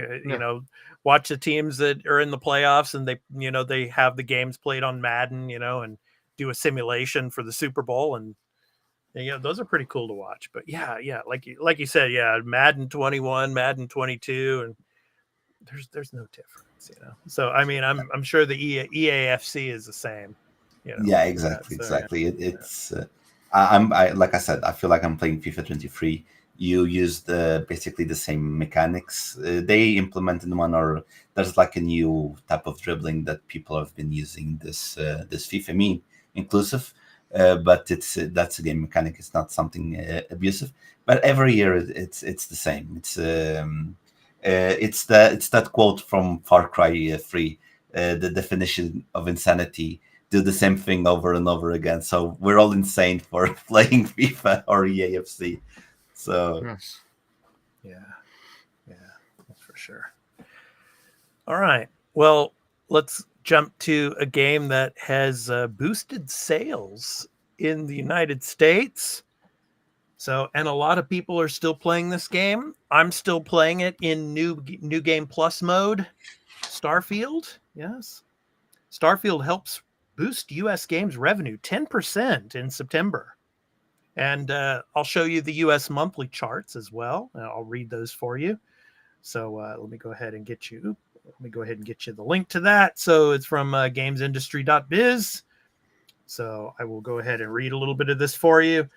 watch the teams that are in the playoffs, and they have the games played on Madden, and do a simulation for the Super Bowl, and those are pretty cool to watch. But like you said, Madden 21, Madden 22, and there's no difference, So I mean, I'm sure the EAFC is the same. Yeah, exactly. It's like I said, I feel like I'm playing FIFA 23. You use basically the same mechanics. They implemented one, or there's like a new type of dribbling that people have been using this FIFA, me inclusive. But that's a game mechanic. It's not something abusive. But every year it's the same. It's that quote from Far Cry 3, the definition of insanity: do the same thing over and over again. So we're all insane for playing FIFA or EAFC. So yeah, that's for sure. All right, well, let's jump to a game that has boosted sales in the United States. So, and a lot of people are still playing this game. I'm still playing it in new game plus mode. Starfield, yes. Starfield helps boost U.S. games revenue 10% in September. And I'll show you the U.S. monthly charts as well. I'll read those for you. So let me go ahead and get you the link to that. So it's from gamesindustry.biz. So I will go ahead and read a little bit of this for you.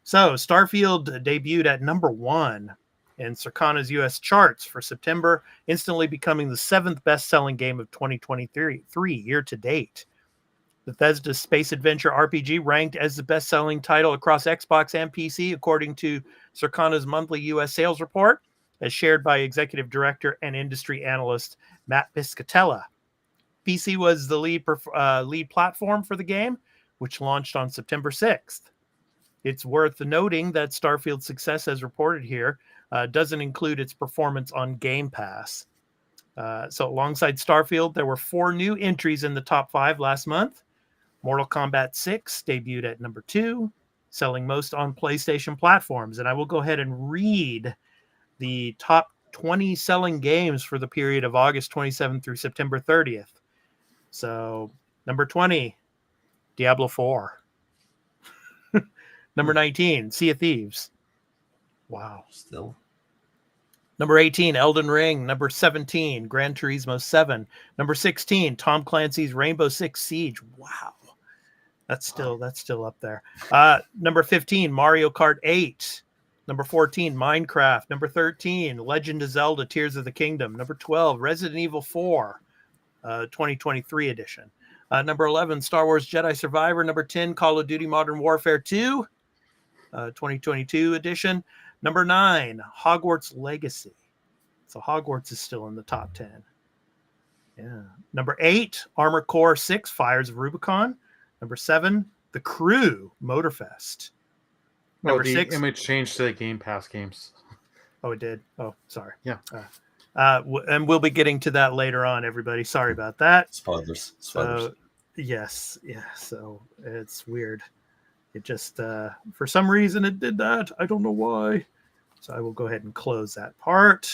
So Starfield debuted at number 1 in Circana's U.S. charts for September, instantly becoming the 7th best-selling game of 2023 year to date. Bethesda's space adventure RPG ranked as the best-selling title across Xbox and PC, according to Circana's monthly U.S. sales report, as shared by executive director and industry analyst Matt Piscatella. PC was the lead platform for the game, which launched on September 6th. It's worth noting that Starfield's success, as reported here, doesn't include its performance on Game Pass. So alongside Starfield, there were 4 new entries in the top 5 last month. Mortal Kombat 6 debuted at number 2, selling most on PlayStation platforms. And I will go ahead and read the top 20 selling games for the period of August 27th through September 30th. So, number 20, Diablo 4. Number 19, Sea of Thieves. Wow. Still. Number 18, Elden Ring. Number 17, Gran Turismo 7. Number 16, Tom Clancy's Rainbow Six Siege. Wow. That's still up there. Number 15, Mario Kart 8. Number 14, Minecraft. Number 13, Legend of Zelda Tears of the Kingdom. Number 12, Resident Evil 4, 2023 edition. Number 11, Star Wars Jedi Survivor. Number 10, Call of Duty Modern Warfare 2, 2022 edition. Number 9, Hogwarts Legacy. So Hogwarts is still in the top 10. Yeah. Number 8, Armored Core 6, Fires of Rubicon. Number 7, The Crew Motorfest. Number 6, image changed to the Game Pass games. Oh, it did. Oh, sorry. Yeah. And we'll be getting to that later on, everybody. Sorry about that. Spoilers. So, yes. Yeah. So it's weird. It just, for some reason, it did that. I don't know why. So I will go ahead and close that part.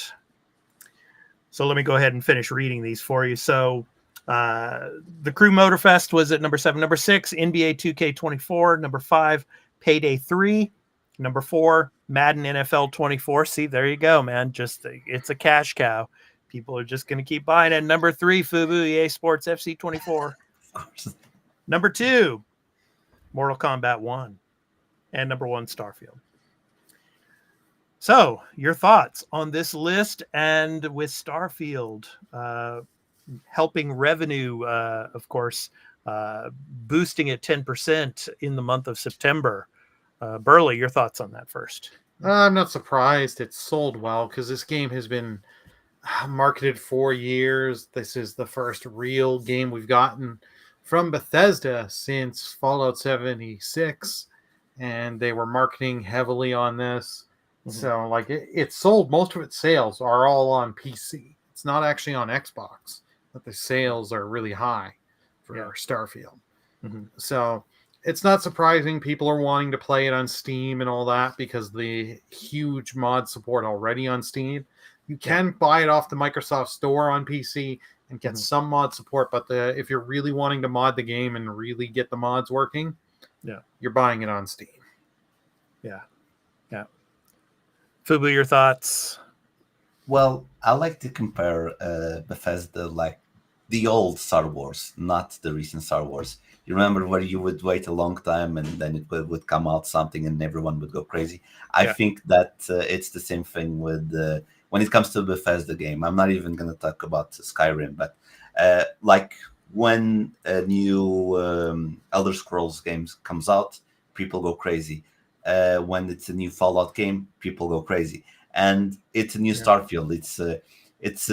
So let me go ahead and finish reading these for you. So the Crew Motorfest was at number 7. Number 6, NBA 2K24. Number 5, Payday 3. Number 4, Madden NFL 24. See, there you go, man. Just it's a cash cow. People are just going to keep buying it. Number 3, FUBU EA Sports FC 24. Number 2, Mortal Kombat 1. And number 1, Starfield. So, your thoughts on this list and with Starfield helping revenue, of course, boosting it 10% in the month of September. Burley, your thoughts on that first? I'm not surprised it's sold well because this game has been marketed for years. This is the first real game we've gotten from Bethesda since Fallout 76, and they were marketing heavily on this. Mm-hmm. So, like, it sold. Most of its sales are all on PC. It's not actually on Xbox, but the sales are really high for Starfield. Mm-hmm. So it's not surprising people are wanting to play it on Steam and all that because the huge mod support already on Steam. You can buy it off the Microsoft Store on PC and get some mod support, but if you're really wanting to mod the game and really get the mods working, you're buying it on Steam. Yeah. Fubu, your thoughts? Well, I like to compare Bethesda like the old Star Wars, not the recent Star Wars. You remember where you would wait a long time and then it would come out something and everyone would go crazy? I think that it's the same thing with when it comes to a Bethesda game. I'm not even going to talk about Skyrim, but like when a new Elder Scrolls game comes out, people go crazy. When it's a new Fallout game, people go crazy. And it's a new Starfield. It's a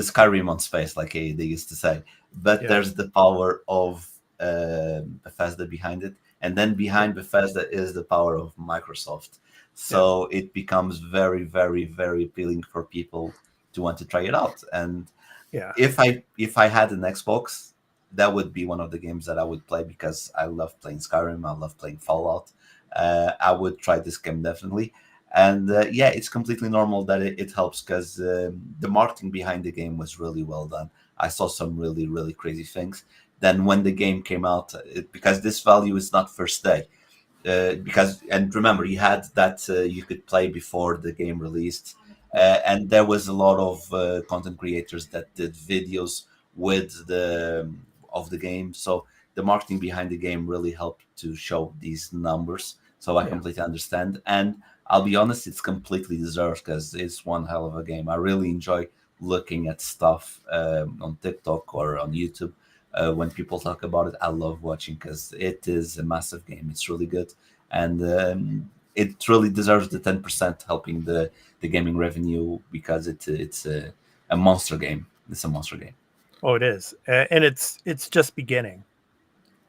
Skyrim on space, like they used to say. But there's the power of Bethesda behind it. And then behind Bethesda is the power of Microsoft. So it becomes very, very, very appealing for people to want to try it out. And if I had an Xbox, that would be one of the games that I would play because I love playing Skyrim. I love playing Fallout. I would try this game definitely. And it's completely normal that it helps because the marketing behind the game was really well done. I saw some really, really crazy things. Then when the game came out, because this value is not first day. And remember, you had that you could play before the game released. And there was a lot of content creators that did videos with the game. So the marketing behind the game really helped to show these numbers. So I completely understand. And I'll be honest, it's completely deserved because it's one hell of a game. I really enjoy looking at stuff on TikTok or on YouTube. When people talk about it, I love watching because it is a massive game. It's really good. And it really deserves the 10% helping the gaming revenue because it's a monster game. It's a monster game. Oh, it is. And it's just beginning.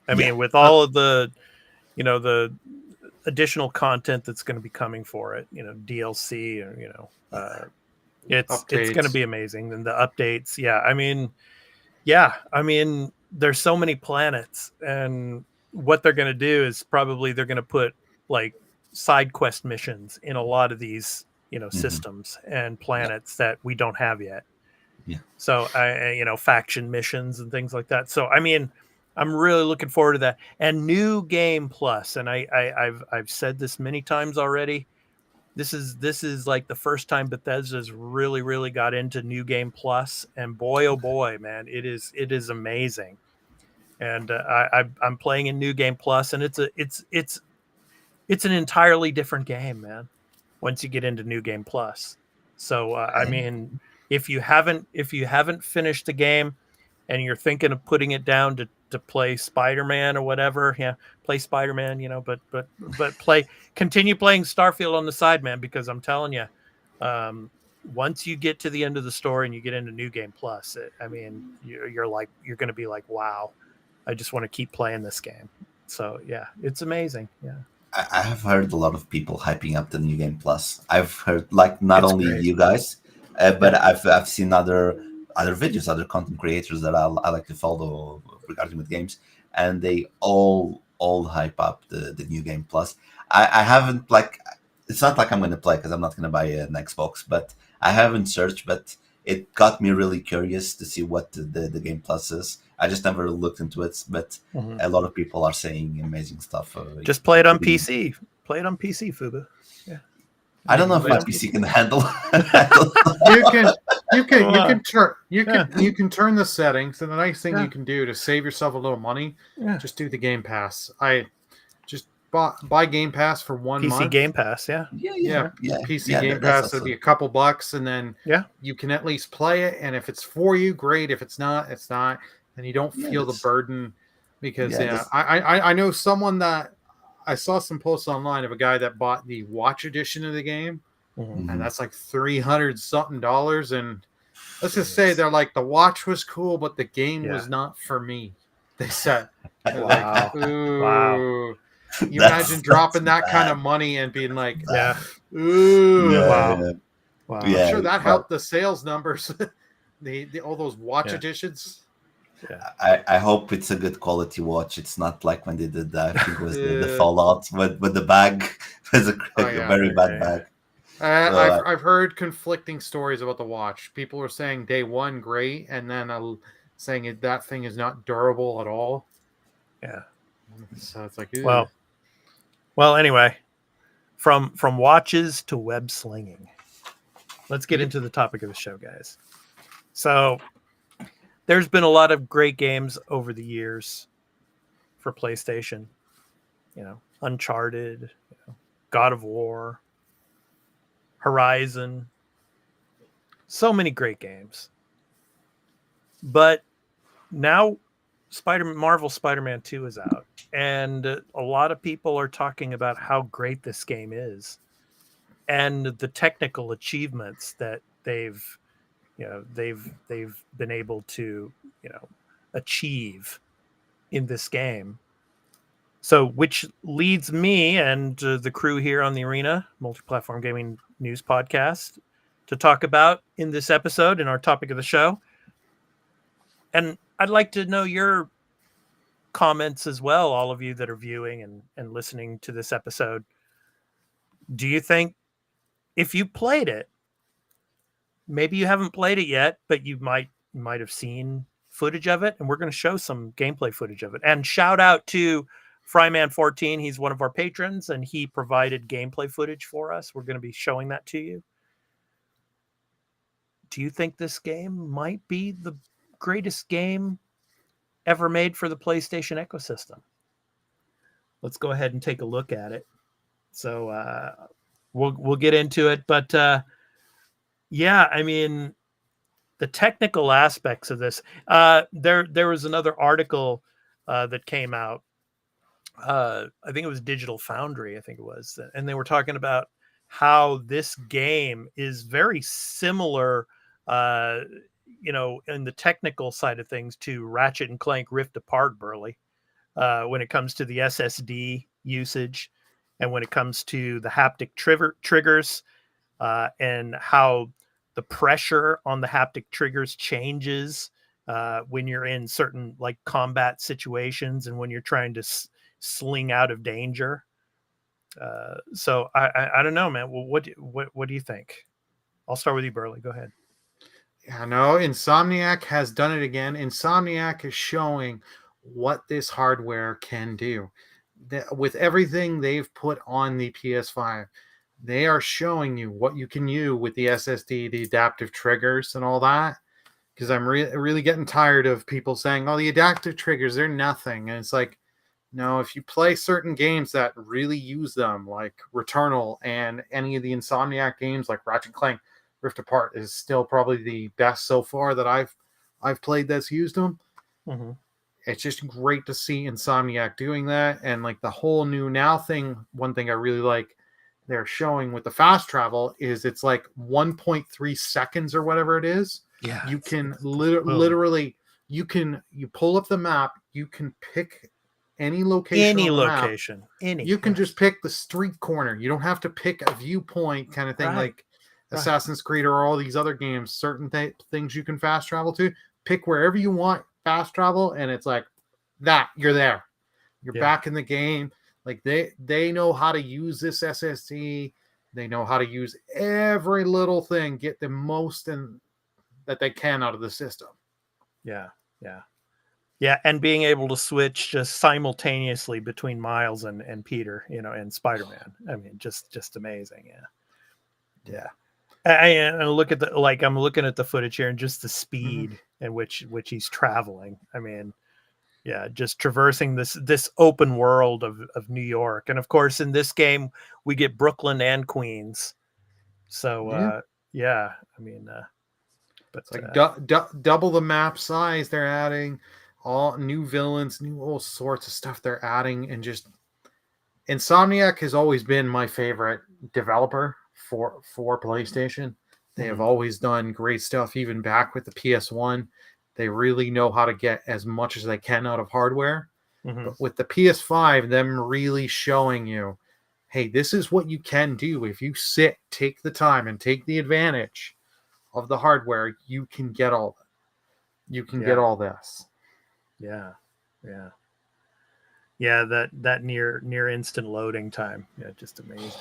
I mean, with all of the, the additional content that's going to be coming for it, DLC, or, it's going to be amazing. And the updates. I mean, there's so many planets, and what they're going to do is probably they're going to put like side quest missions in a lot of these, systems and planets that we don't have yet. Yeah. So faction missions and things like that. So, I mean, I'm really looking forward to that. And New Game Plus, and I've said this many times already. This is like the first time Bethesda's really got into New Game Plus, and boy, oh boy, man, it is amazing. And I'm playing in New Game Plus, and it's an entirely different game, man. Once you get into New Game Plus, so I mean, if you haven't finished the game, and you're thinking of putting it down to play Spider-Man or whatever, play Spider-Man, but continue playing Starfield on the side, man, because I'm telling you, once you get to the end of the story and you get into New Game Plus, you're going to be like, wow, I just want to keep playing this game. So yeah, it's amazing. Yeah. I have heard a lot of people hyping up the New Game Plus. I've heard not it's only great. You guys, but I've seen other videos, other content creators that I like to follow regarding with games, and they all hype up the New Game Plus. I haven't it's not like I'm going to play because I'm not going to buy an Xbox, but I haven't searched, but it got me really curious to see what the Game Plus is. I just never looked into it, but a lot of people are saying amazing stuff. Just play it on PC. Play it on PC, Fuba. Yeah. I don't know if my PC can handle. You can turn the settings, and the nice thing you can do to save yourself a little money, just do the Game Pass. I just buy Game Pass for 1 month. PC Game Pass, yeah. PC Game Pass would be a couple bucks, and then you can at least play it. And if it's for you, great. If it's not, it's not. And you don't feel the burden because I know someone that I saw some posts online of a guy that bought the Watch edition of the game, and that's like $300 something. And let's just say they're like, the Watch was cool, but the game was not for me. They said, wow. Like, ooh. Wow. You imagine dropping that kind of money and being like, Ooh. Wow. I'm sure that helped the sales numbers. All those Watch editions. Yeah. I hope it's a good quality watch. It's not like when they did that. I think it was the Fallout with the bag. It was a very bad bag. I've heard conflicting stories about the watch. People are saying day one great, and then saying that thing is not durable at all. Yeah. So it's like, well. Anyway, from watches to web slinging, let's get into the topic of the show, guys. So, there's been a lot of great games over the years for PlayStation. Uncharted, God of War, Horizon. So many great games. But now Marvel Spider-Man 2 is out, and a lot of people are talking about how great this game is and the technical achievements that they've been able to achieve in this game. So, which leads me and the crew here on the Arena Multiplatform Gaming News Podcast to talk about in this episode, in our topic of the show. And I'd like to know your comments as well, all of you that are viewing and listening to this episode. Do you think, if you played it, maybe you haven't played it yet, but you might have seen footage of it, and we're going to show some gameplay footage of it. And shout out to Fryman14. He's one of our patrons, and he provided gameplay footage for us. We're going to be showing that to you. Do you think this game might be the greatest game ever made for the PlayStation ecosystem. Let's go ahead and take a look at it. So we'll get into it, but yeah, I mean, the technical aspects of this. There was another article that came out. I think it was Digital Foundry. I think it was, and they were talking about how this game is very similar, in the technical side of things, to Ratchet and Clank Rift Apart, Burley, when it comes to the SSD usage and when it comes to the haptic triggers and how the pressure on the haptic triggers changes when you're in certain like combat situations and when you're trying to sling out of danger. So I don't know, man. Well, what do you think? I'll start with you, Burley. Go ahead. Yeah, no, Insomniac has done it again. Insomniac is showing what this hardware can do. With everything they've put on the PS5, they are showing you what you can do with the SSD, the adaptive triggers, and all that. Because I'm really getting tired of people saying, "Oh, the adaptive triggers, they're nothing." And it's like, no, if you play certain games that really use them, like Returnal and any of the Insomniac games, like Ratchet and Clank Rift Apart, is still probably the best so far that I've played that's used them. Mm-hmm. It's just great to see Insomniac doing that, and like the whole new now thing. One thing I really like they're showing with the fast travel is it's like 1.3 seconds or whatever it is. Yeah, you can literally you pull up the map, you can pick any location. You can just pick the street corner. You don't have to pick a viewpoint kind of thing, right, like Assassin's Creed or all these other games. Certain things you can fast travel to. Pick wherever you want fast travel, and it's like that. You're there. You're back in the game. Like they know how to use this SSD. They know how to use every little thing. Get the most that they can out of the system. Yeah, and being able to switch just simultaneously between Miles and Peter, and Spider-Man. I mean, just amazing. Yeah. I look at I'm looking at the footage here and just the speed in which he's traveling. I mean, yeah, just traversing this open world of New York, and of course in this game we get Brooklyn and Queens. So yeah, I mean, but it's like double the map size. They're adding all new villains, new all sorts of stuff they're adding, and just Insomniac has always been my favorite developer for PlayStation. They have always done great stuff, even back with the PS1. They really know how to get as much as they can out of hardware. But with the PS5, them really showing you, hey, this is what you can do. If you take the time and take the advantage of the hardware, you can get all that. You can get all this. Yeah. That near instant loading time. Yeah, just amazing.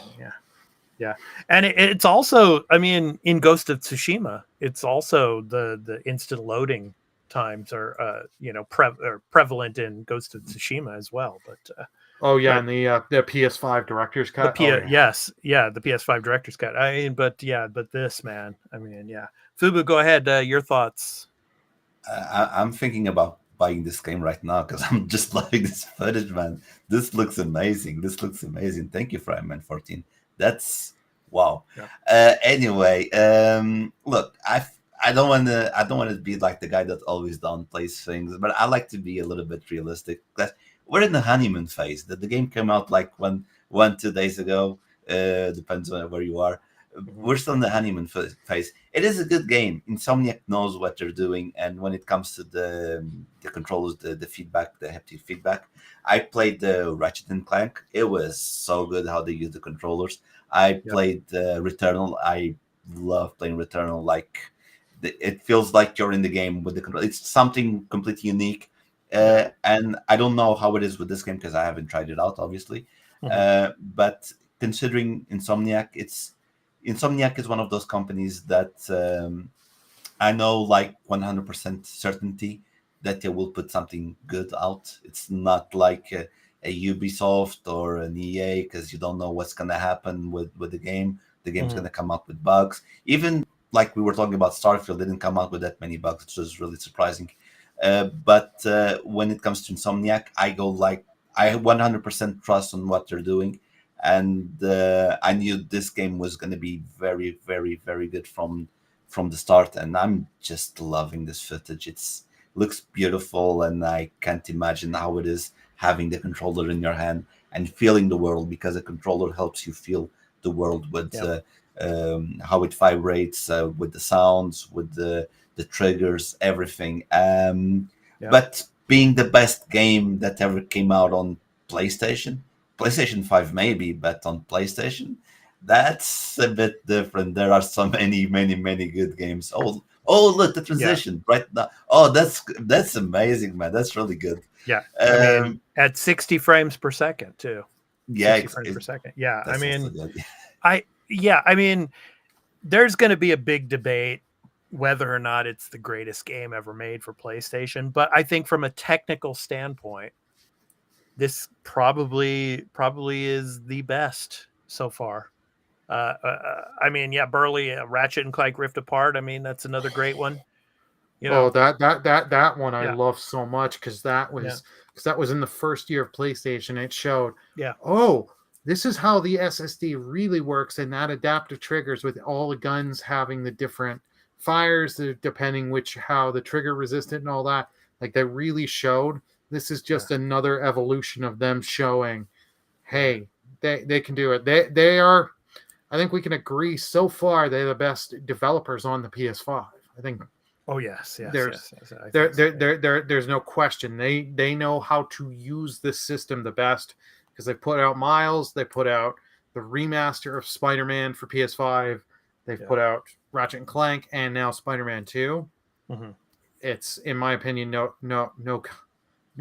Yeah. And it's also, I mean, in Ghost of Tsushima, it's also the instant loading times are prevalent in Ghost of Tsushima as well. But and the PS5 director's cut. Yes, the PS5 director's cut. I mean, but this, man, I mean, yeah. Fubu, go ahead. Your thoughts. I'm thinking about buying this game right now because I'm just loving this footage, man. This looks amazing. Thank you, Fireman 14. That's wow. Yeah. Anyway, look, I don't want to be like the guy that always downplays things, but I like to be a little bit realistic. We're in the honeymoon phase. The game came out like 1-2 days ago. Depends on where you are. We're still in the honeymoon phase. It is a good game. Insomniac knows what they're doing, and when it comes to the controllers, the feedback, the haptic feedback, I played the Ratchet and Clank. It was so good how they use the controllers. I played Returnal. I love playing Returnal. Like it feels like you're in the game with the control. It's something completely unique, and I don't know how it is with this game because I haven't tried it out, obviously. But considering Insomniac is one of those companies that I know like 100% certainty that they will put something good out. It's not like a Ubisoft or an EA because you don't know what's going to happen with the game. The game's going to come out with bugs. Even like we were talking about Starfield, they didn't come out with that many bugs, which was really surprising. But when it comes to Insomniac, I 100% trust on what they're doing, and I knew this game was going to be very, very, very good from the start, and I'm just loving this footage. It looks beautiful, and I can't imagine how it is having the controller in your hand and feeling the world, because a controller helps you feel the world with how it vibrates, with the sounds, with the triggers, everything. But being the best game that ever came out on PlayStation 5 maybe, but on PlayStation, that's a bit different. There are so many good games. Oh, look, the transition right now. Oh, that's amazing, man. That's really good. Yeah, I mean, at 60 frames per second too. Yeah, 60 frames per second. Yeah, I mean, there's going to be a big debate whether or not it's the greatest game ever made for PlayStation, but I think from a technical standpoint, this probably is the best so far. I mean, Burley, Ratchet and Clank Rift Apart. I mean, that's another great one. You know, that one I love so much, because that was in the first year of PlayStation. It showed, this is how the SSD really works, and that adaptive triggers with all the guns having the different fires, depending how the trigger resistant and all that. Like, they really showed. This is just another evolution of them showing, hey, they can do it. They are. I think we can agree so far they're the best developers on the PS5. I think. Oh yes. There's no question. They know how to use this system the best, because they put out Miles, they put out the remaster of Spider-Man for PS5, they've put out Ratchet and Clank, and now Spider-Man 2. Mm-hmm. It's, in my opinion, no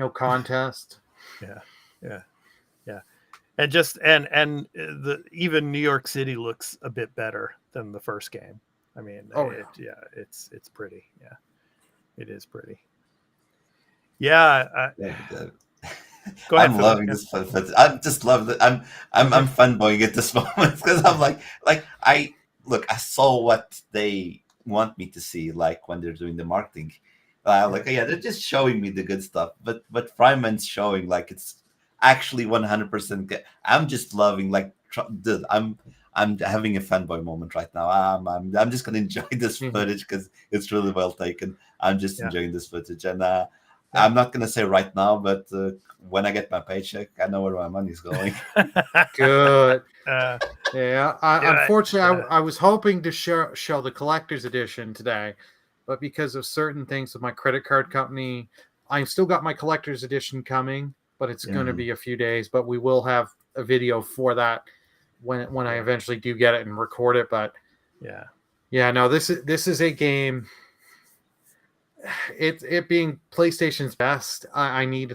contest. Yeah. And just and the even New York City looks a bit better than the first game. I mean, it's pretty. Yeah, it is pretty. Yeah. Go ahead. I'm loving this. I just love it. I'm fanboying at this moment, because I'm like I saw what they want me to see, like when they're doing the marketing. They're just showing me the good stuff, but Fryman's showing like it's actually 100% good. I'm just loving, dude, I'm having a fanboy moment right now. I'm just gonna enjoy this footage because it's really well taken. I'm just enjoying this footage, and I'm not gonna say right now, but when I get my paycheck, I know where my money's going. Good. Unfortunately, I was hoping to show the collector's edition today, but because of certain things with my credit card company, I've still got my collector's edition coming, but it's going to be a few days. But we will have a video for that when I eventually do get it and record it. But no, this is a game. It being PlayStation's best, I need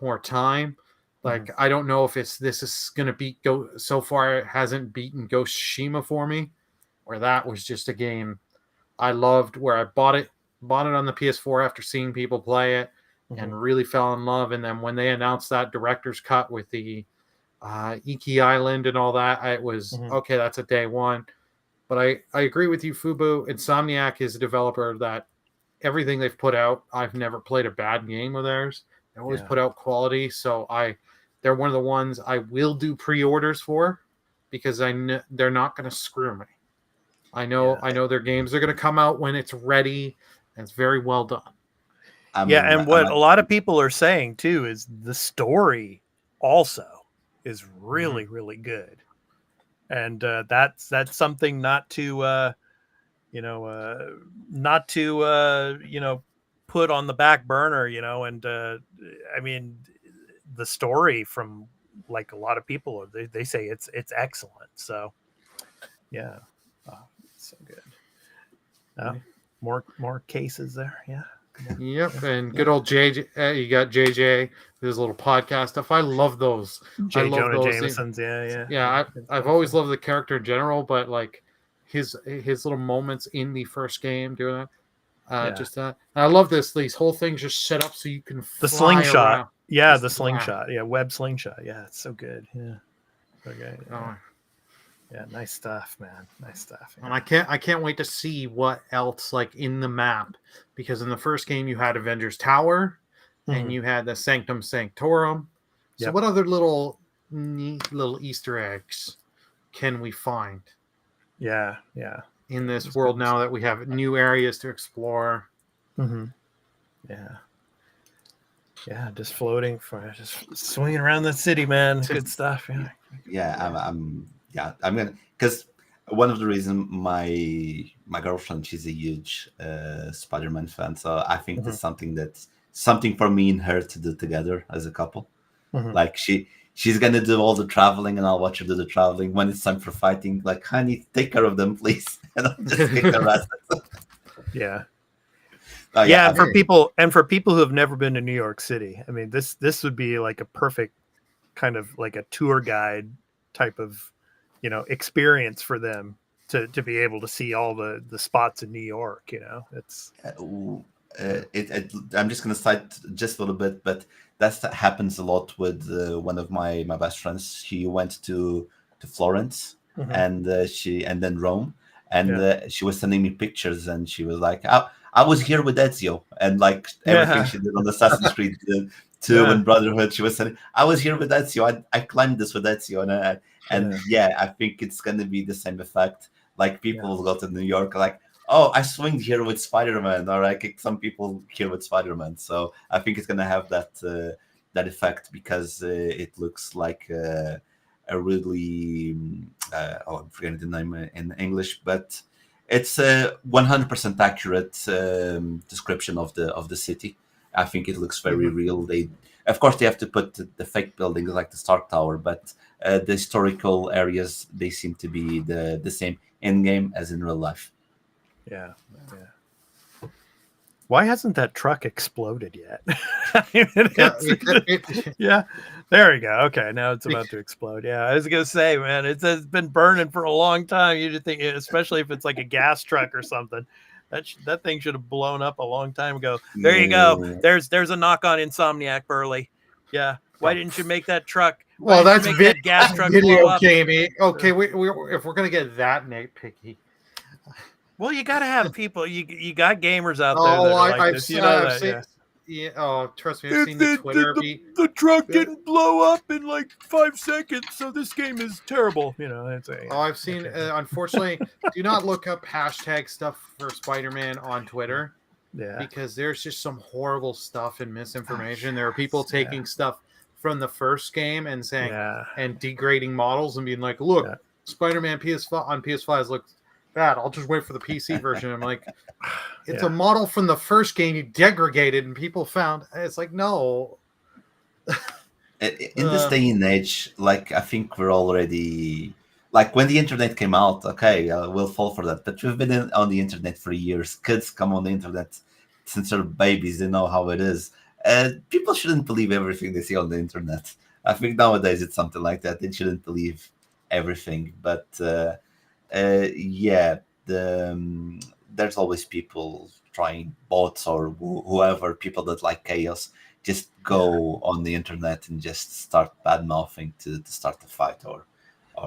more time. Like, I don't know if this is going to beat so far it hasn't beaten Ghost of Tsushima for me, where that was just a game I loved, where I bought it on the PS4 after seeing people play it and really fell in love. And then when they announced that director's cut with the Iki Island and all that, it was okay, that's a day one. But I agree with you, Fubu. Insomniac is a developer that everything they've put out, I've never played a bad game of theirs. They always put out quality, so they're one of the ones I will do pre-orders for, because they're not going to screw me. I know their games are going to come out when it's ready, and it's very well done. And what a lot of people are saying too is the story also is really, really good, and that's something not to put on the back burner, and I mean, the story from, like, a lot of people, they say it's excellent. So it's so good. More cases there. Yep. And good old JJ, you got JJ, his little podcast stuff. I love those. J. Jonah those. Jameson's. I've always loved the character in general, but like his little moments in the first game doing that. Just that. And I love these whole things just set up so you can the fly slingshot. around. The slingshot. Web slingshot. It's so good. Okay. Yeah, nice stuff, man. Nice stuff. Yeah. And I can't wait to see what else like in the map, because in the first game you had Avengers Tower, and you had the Sanctum Sanctorum. So what other little neat little Easter eggs can we find? Yeah. In this world now that we have new areas to explore. Mm-hmm. Yeah, just floating, just swinging around the city, man. Good stuff. I'm gonna, because one of the reasons my girlfriend, she's a huge Spider-Man fan, so I think it's something for me and her to do together as a couple. Like she's gonna do all the traveling, and I'll watch her do the traveling. When it's time for fighting, like, honey, take care of them, please, and I'll just take the rest. Yeah. And for people who have never been to New York City, I mean, this would be like a perfect kind of like a tour guide type of, experience for them to be able to see all the spots in New York. It's I'm just going to cite just a little bit, but that happens a lot with one of my best friends. She went to Florence and then Rome, and she was sending me pictures, and she was like, I was here with Ezio, and like everything she did on Assassin's Creed 2 and Brotherhood, she was saying, I was here with Ezio. I climbed this with Ezio, and I think it's going to be the same effect. Like people will go to New York, like, oh, I swinged here with Spider-Man, or I kicked some people here with Spider-Man. So I think it's going to have that effect, because it looks like a really I'm forgetting the name in English, but it's a 100% accurate description of the city. I think it looks very real. Of course, they have to put the fake buildings like the Stark Tower, but the historical areas, they seem to be the same in game as in real life. Yeah. Why hasn't that truck exploded yet? Yeah, there we go. Okay, now it's about to explode. Yeah, I was gonna say, man, it's been burning for a long time. You'd think, especially if it's like a gas truck or something, that thing should have blown up a long time ago. There you go. There's a knock on Insomniac, Burley. Yeah, why didn't you make that truck? Well, that's that gas truck video blow up? gaming. Okay, if we're gonna get that nitpicky. Well, you got to have people. You got gamers out there. Oh, I've seen. Yeah. Oh, trust me, I've seen the Twitter. The truck didn't blow up in like 5 seconds, so this game is terrible. I've seen. Unfortunately, do not look up hashtag stuff for Spider-Man on Twitter. Yeah. Because there's just some horrible stuff and misinformation. There are people taking stuff from the first game and saying and degrading models and being like, "Look, Spider-Man PS5 on PS5 looks bad. I'll just wait for the PC version." I'm like, it's a model from the first game you degraded and people found. It's like, no. In this day and age, like, I think we're already, like, when the internet came out, okay, we'll fall for that. But we've been on the internet for years. Kids come on the internet since they're babies. They know how it is. People shouldn't believe everything they see on the internet. I think nowadays it's something like that. They shouldn't believe everything. But there's always people trying, bots or whoever, people that like chaos, just go on the internet and just start bad mouthing to start a fight or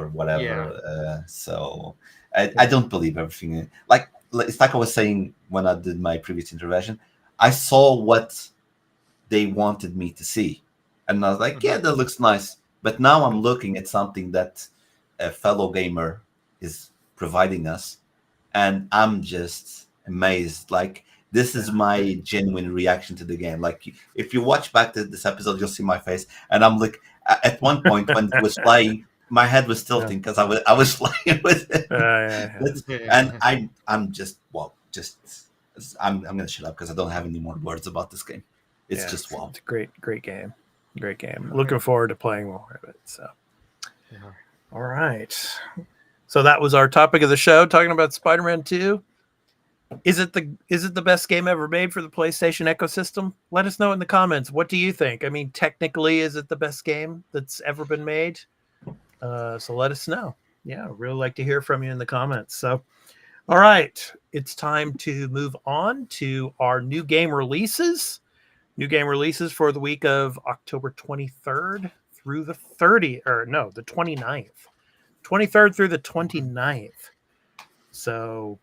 whatever. So I don't believe everything. Like it's like I was saying when I did my previous intervention, I saw what they wanted me to see, and I was like, yeah, that looks nice. But now I'm looking at something that a fellow gamer is providing us, and I'm just amazed. Like, this is my genuine reaction to the game. Like, if you watch back to this episode, you'll see my face, and I'm like, at one point when it was flying, my head was tilting because I was flying with it. And I'm just I'm gonna shut up because I don't have any more words about this game. It's just wow. It's a great game. Looking forward to playing more of it. So, all right. So that was our topic of the show, talking about Spider-Man 2. Is it the best game ever made for the PlayStation ecosystem? Let us know in the comments. What do you think? I mean, technically, is it the best game that's ever been made? So let us know. Yeah, I'd really like to hear from you in the comments. So, all right, it's time to move on to our new game releases. New game releases for the week of October 23rd through the 29th. 23rd through the 29th. So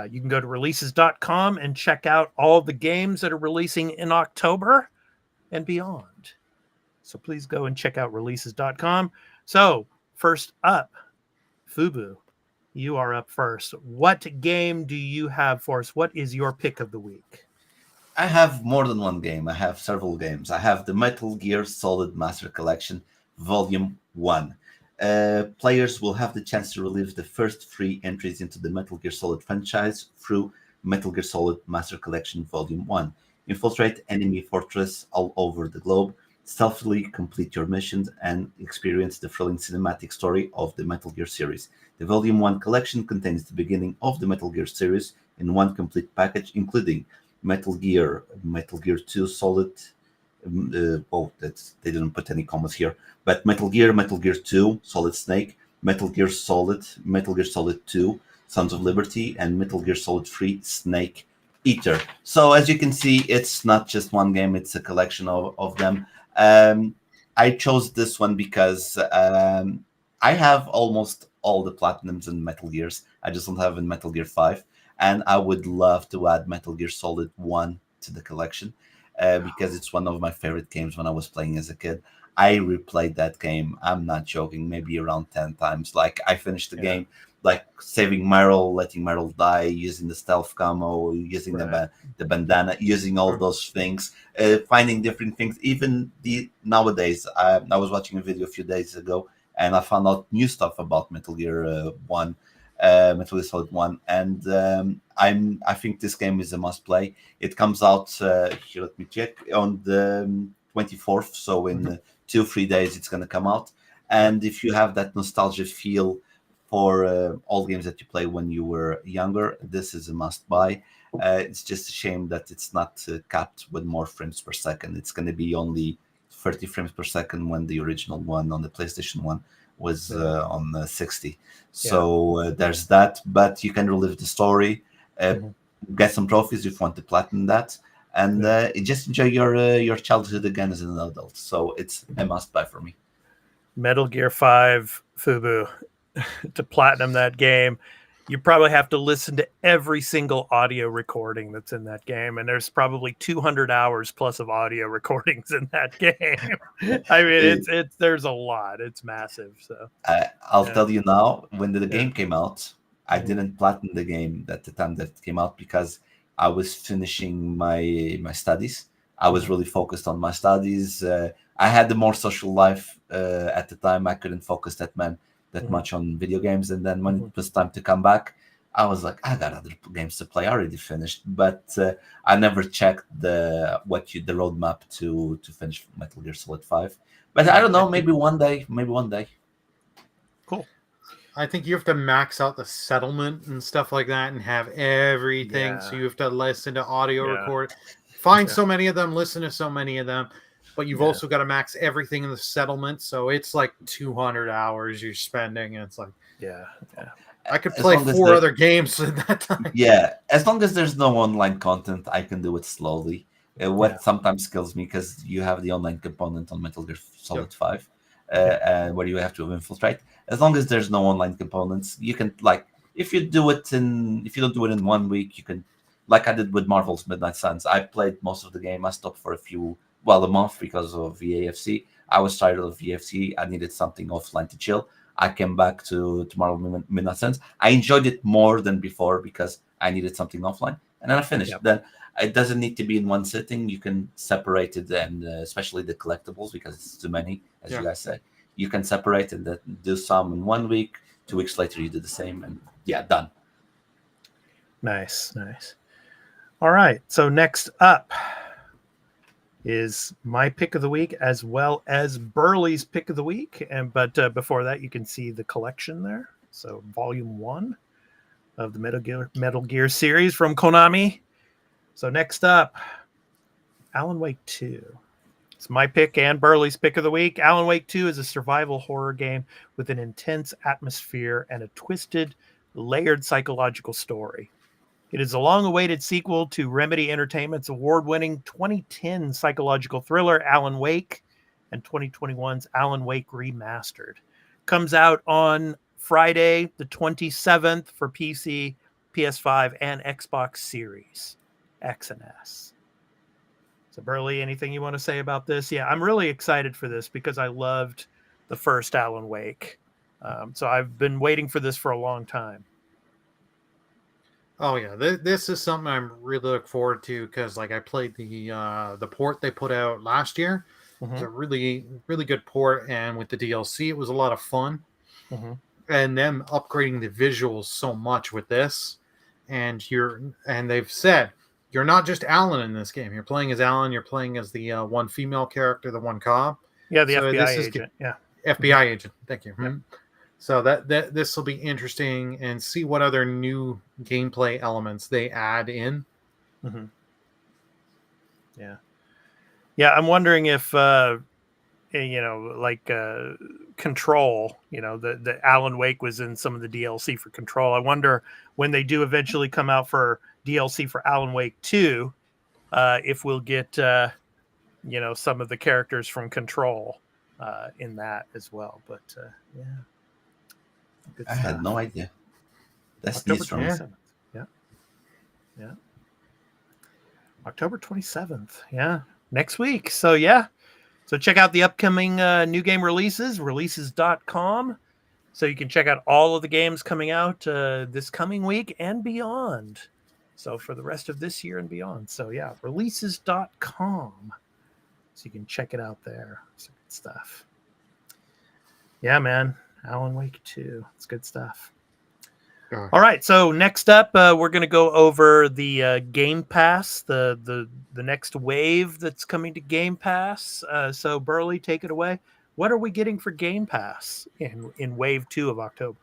you can go to releases.com and check out all the games that are releasing in October and beyond. So please go and check out releases.com. So first up, Fubu, you are up first. What game do you have for us? What is your pick of the week? I have more than one game. I have several games. I have the Metal Gear Solid Master Collection, Volume 1. Players will have the chance to relive the first 3 entries into the Metal Gear Solid franchise through Metal Gear Solid Master Collection Volume 1. Infiltrate enemy fortress all over the globe, stealthily complete your missions, and experience the thrilling cinematic story of the Metal Gear series. The Volume 1 collection contains the beginning of the Metal Gear series in one complete package, including Metal Gear 2 Solid. They didn't put any commas here, but Metal Gear 2 Solid Snake, Metal Gear Solid 2 Sons of Liberty, and Metal Gear Solid 3 Snake Eater. So as you can see, it's not just one game, it's a collection of them. I chose this one because I have almost all the platinums in Metal Gears. I just don't have in Metal Gear 5. And I would love to add Metal Gear Solid 1 to the collection because it's one of my favorite games when I was playing as a kid. I replayed that game, I'm not joking, maybe around 10 times. Like, I finished the game, like saving Meryl, letting Meryl die, using the stealth camo, using the bandana, using all those things, finding different things. Even nowadays, I was watching a video a few days ago, and I found out new stuff about Metal Gear 1. Metal Gear Solid 1, and I think this game is a must play. It comes out here, let me check, on the 24th, so in 2-3 days it's going to come out. And if you have that nostalgia feel for all games that you played when you were younger, this is a must buy. It's just a shame that it's not capped with more frames per second. It's going to be only 30 frames per second when the original one on the PlayStation 1 was on 60. So there's that, but you can relive the story, get some trophies if you want to platinum that, and just enjoy your childhood again as an adult. So it's a must buy for me. Metal Gear 5 Fubu. To platinum that game, you probably have to listen to every single audio recording that's in that game, and there's probably 200 hours plus of audio recordings in that game. I mean, it's there's a lot. It's massive. So I'll tell you now, when the game came out, I didn't platinum the game at the time that it came out because I was finishing my studies. I was really focused on my studies. I had the more social life at the time. I couldn't focus that much on video games, and then when it was time to come back, I was like, I got other games to play. I already finished, but I never checked the roadmap to finish Metal Gear Solid 5. But I don't know, maybe one day. Cool. I think you have to max out the settlement and stuff like that and have everything. So you have to listen to audio record, find so many of them, listen to so many of them. But you've also got to max everything in the settlement. So it's like 200 hours you're spending. And it's like, I could play 4 other games in that time. Yeah. As long as there's no online content, I can do it slowly. What sometimes kills me, because you have the online component on Metal Gear Solid 5, where you have to infiltrate. As long as there's no online components, you can, like, if you don't do it in 1 week, you can, like I did with Marvel's Midnight Suns. I played most of the game. I stopped for a month because of VAFC. I was tired of VAFC. I needed something offline to chill. I came back to Marvel Midnight Suns. I enjoyed it more than before because I needed something offline, and then I finished. Then it doesn't need to be in one sitting. You can separate it, and especially the collectibles, because it's too many, as you guys said. You can separate and do some in 1 week. 2 weeks later, you do the same, and done. Nice. All right. So next up is my pick of the week, as well as Burley's pick of the week. But before that, you can see the collection there. So Volume 1 of the Metal Gear series from Konami. So next up, Alan Wake 2. It's my pick and Burley's pick of the week. Alan Wake 2 is a survival horror game with an intense atmosphere and a twisted, layered psychological story. It is a long-awaited sequel to Remedy Entertainment's award-winning 2010 psychological thriller Alan Wake and 2021's Alan Wake Remastered. comes out on Friday, the 27th for PC, PS5, and Xbox Series X and S. So, Burley, anything you want to say about this? Yeah, I'm really excited for this because I loved the first Alan Wake. So I've been waiting for this for a long time. Oh yeah, this is something I'm really looking forward to because like I played the port they put out last year. It was a really good port, and with the DLC, it was a lot of fun. And them upgrading the visuals so much with this, and they've said you're not just Alan in this game. You're playing as Alan. You're playing as the one female character, the one cop. Yeah, the FBI agent. Yeah, FBI agent. Thank you. Yep. So that this will be interesting, and see what other new gameplay elements they add in. Yeah. I'm wondering if Control. The Alan Wake was in some of the DLC for Control. I wonder when they do eventually come out for DLC for Alan Wake 2, if we'll get some of the characters from Control in that as well. But yeah. I had no idea. That's October news from 27th. Yeah. October 27th. Yeah. Next week. So yeah. So check out the upcoming new game releases.com. So you can check out all of the games coming out this coming week and beyond. So for the rest of this year and beyond. So yeah, releases.com. So you can check it out there. Some good stuff. Yeah, man. Alan Wake 2. It's good stuff. All right. So next up, we're going to go over the Game Pass, the next wave that's coming to Game Pass. So Burley, take it away. What are we getting for Game Pass in Wave 2 of October?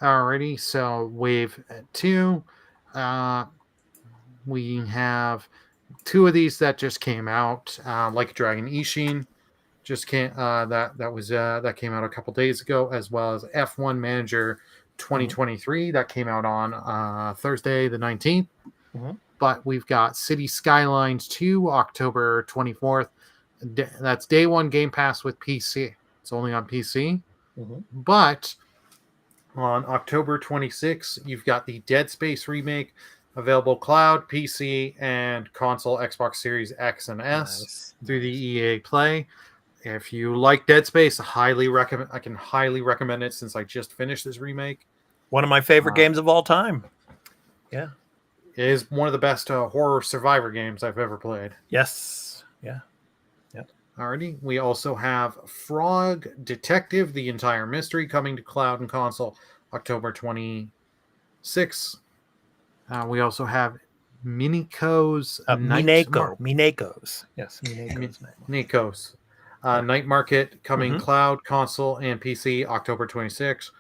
Alrighty. So Wave 2, we have 2 of these that just came out. Like Dragon Ishin just came. That came out a couple days ago, as well as F1 Manager 2023 that came out on Thursday the 19th. But we've got City Skylines 2 October 24th. That's day one Game Pass with PC. It's only on PC. But on October 26th, you've got the Dead Space remake available cloud, PC, and console Xbox Series X and S through the EA Play. If you like Dead Space, I can highly recommend it since I just finished this remake. One of my favorite games of all time. Yeah. It is one of the best horror survivor games I've ever played. Yes. Yeah. Yep. Alrighty. We also have Frog Detective, the entire mystery, coming to cloud and console October 26th. We also have Mineko's Mineko's. Yes. Mineko's. Night Market coming cloud, console, and PC October 26th.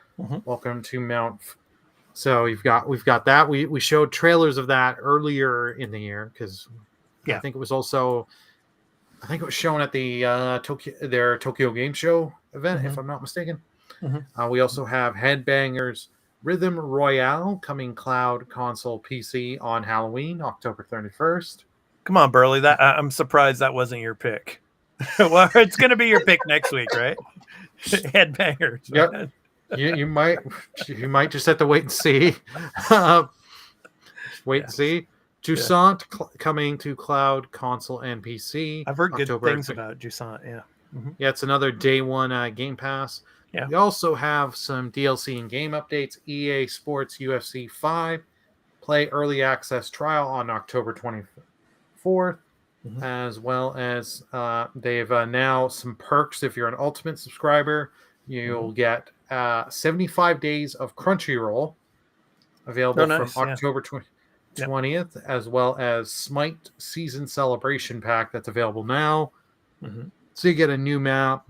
Welcome to Mount. So we've got that. We showed trailers of that earlier in the year because I think it was shown at the Tokyo Game Show event, if I'm not mistaken. We also have Headbangers Rhythm Royale coming cloud, console, PC on Halloween October 31st. Come on, Burley. I'm surprised that wasn't your pick. Well, it's going to be your pick next week, right? Headbangers. Yep. You might just have to wait and see. And see. Jusant coming to cloud, console, and PC. I've heard good things about Jusant. Yeah. Yeah, it's another day one Game Pass. Yeah. We also have some DLC and game updates. EA Sports UFC 5 play early access trial on October 24th. As well as they've now some perks. If you're an Ultimate subscriber, you'll get 75 days of Crunchyroll available from October 20th, as well as Smite Season Celebration Pack that's available now. So you get a new map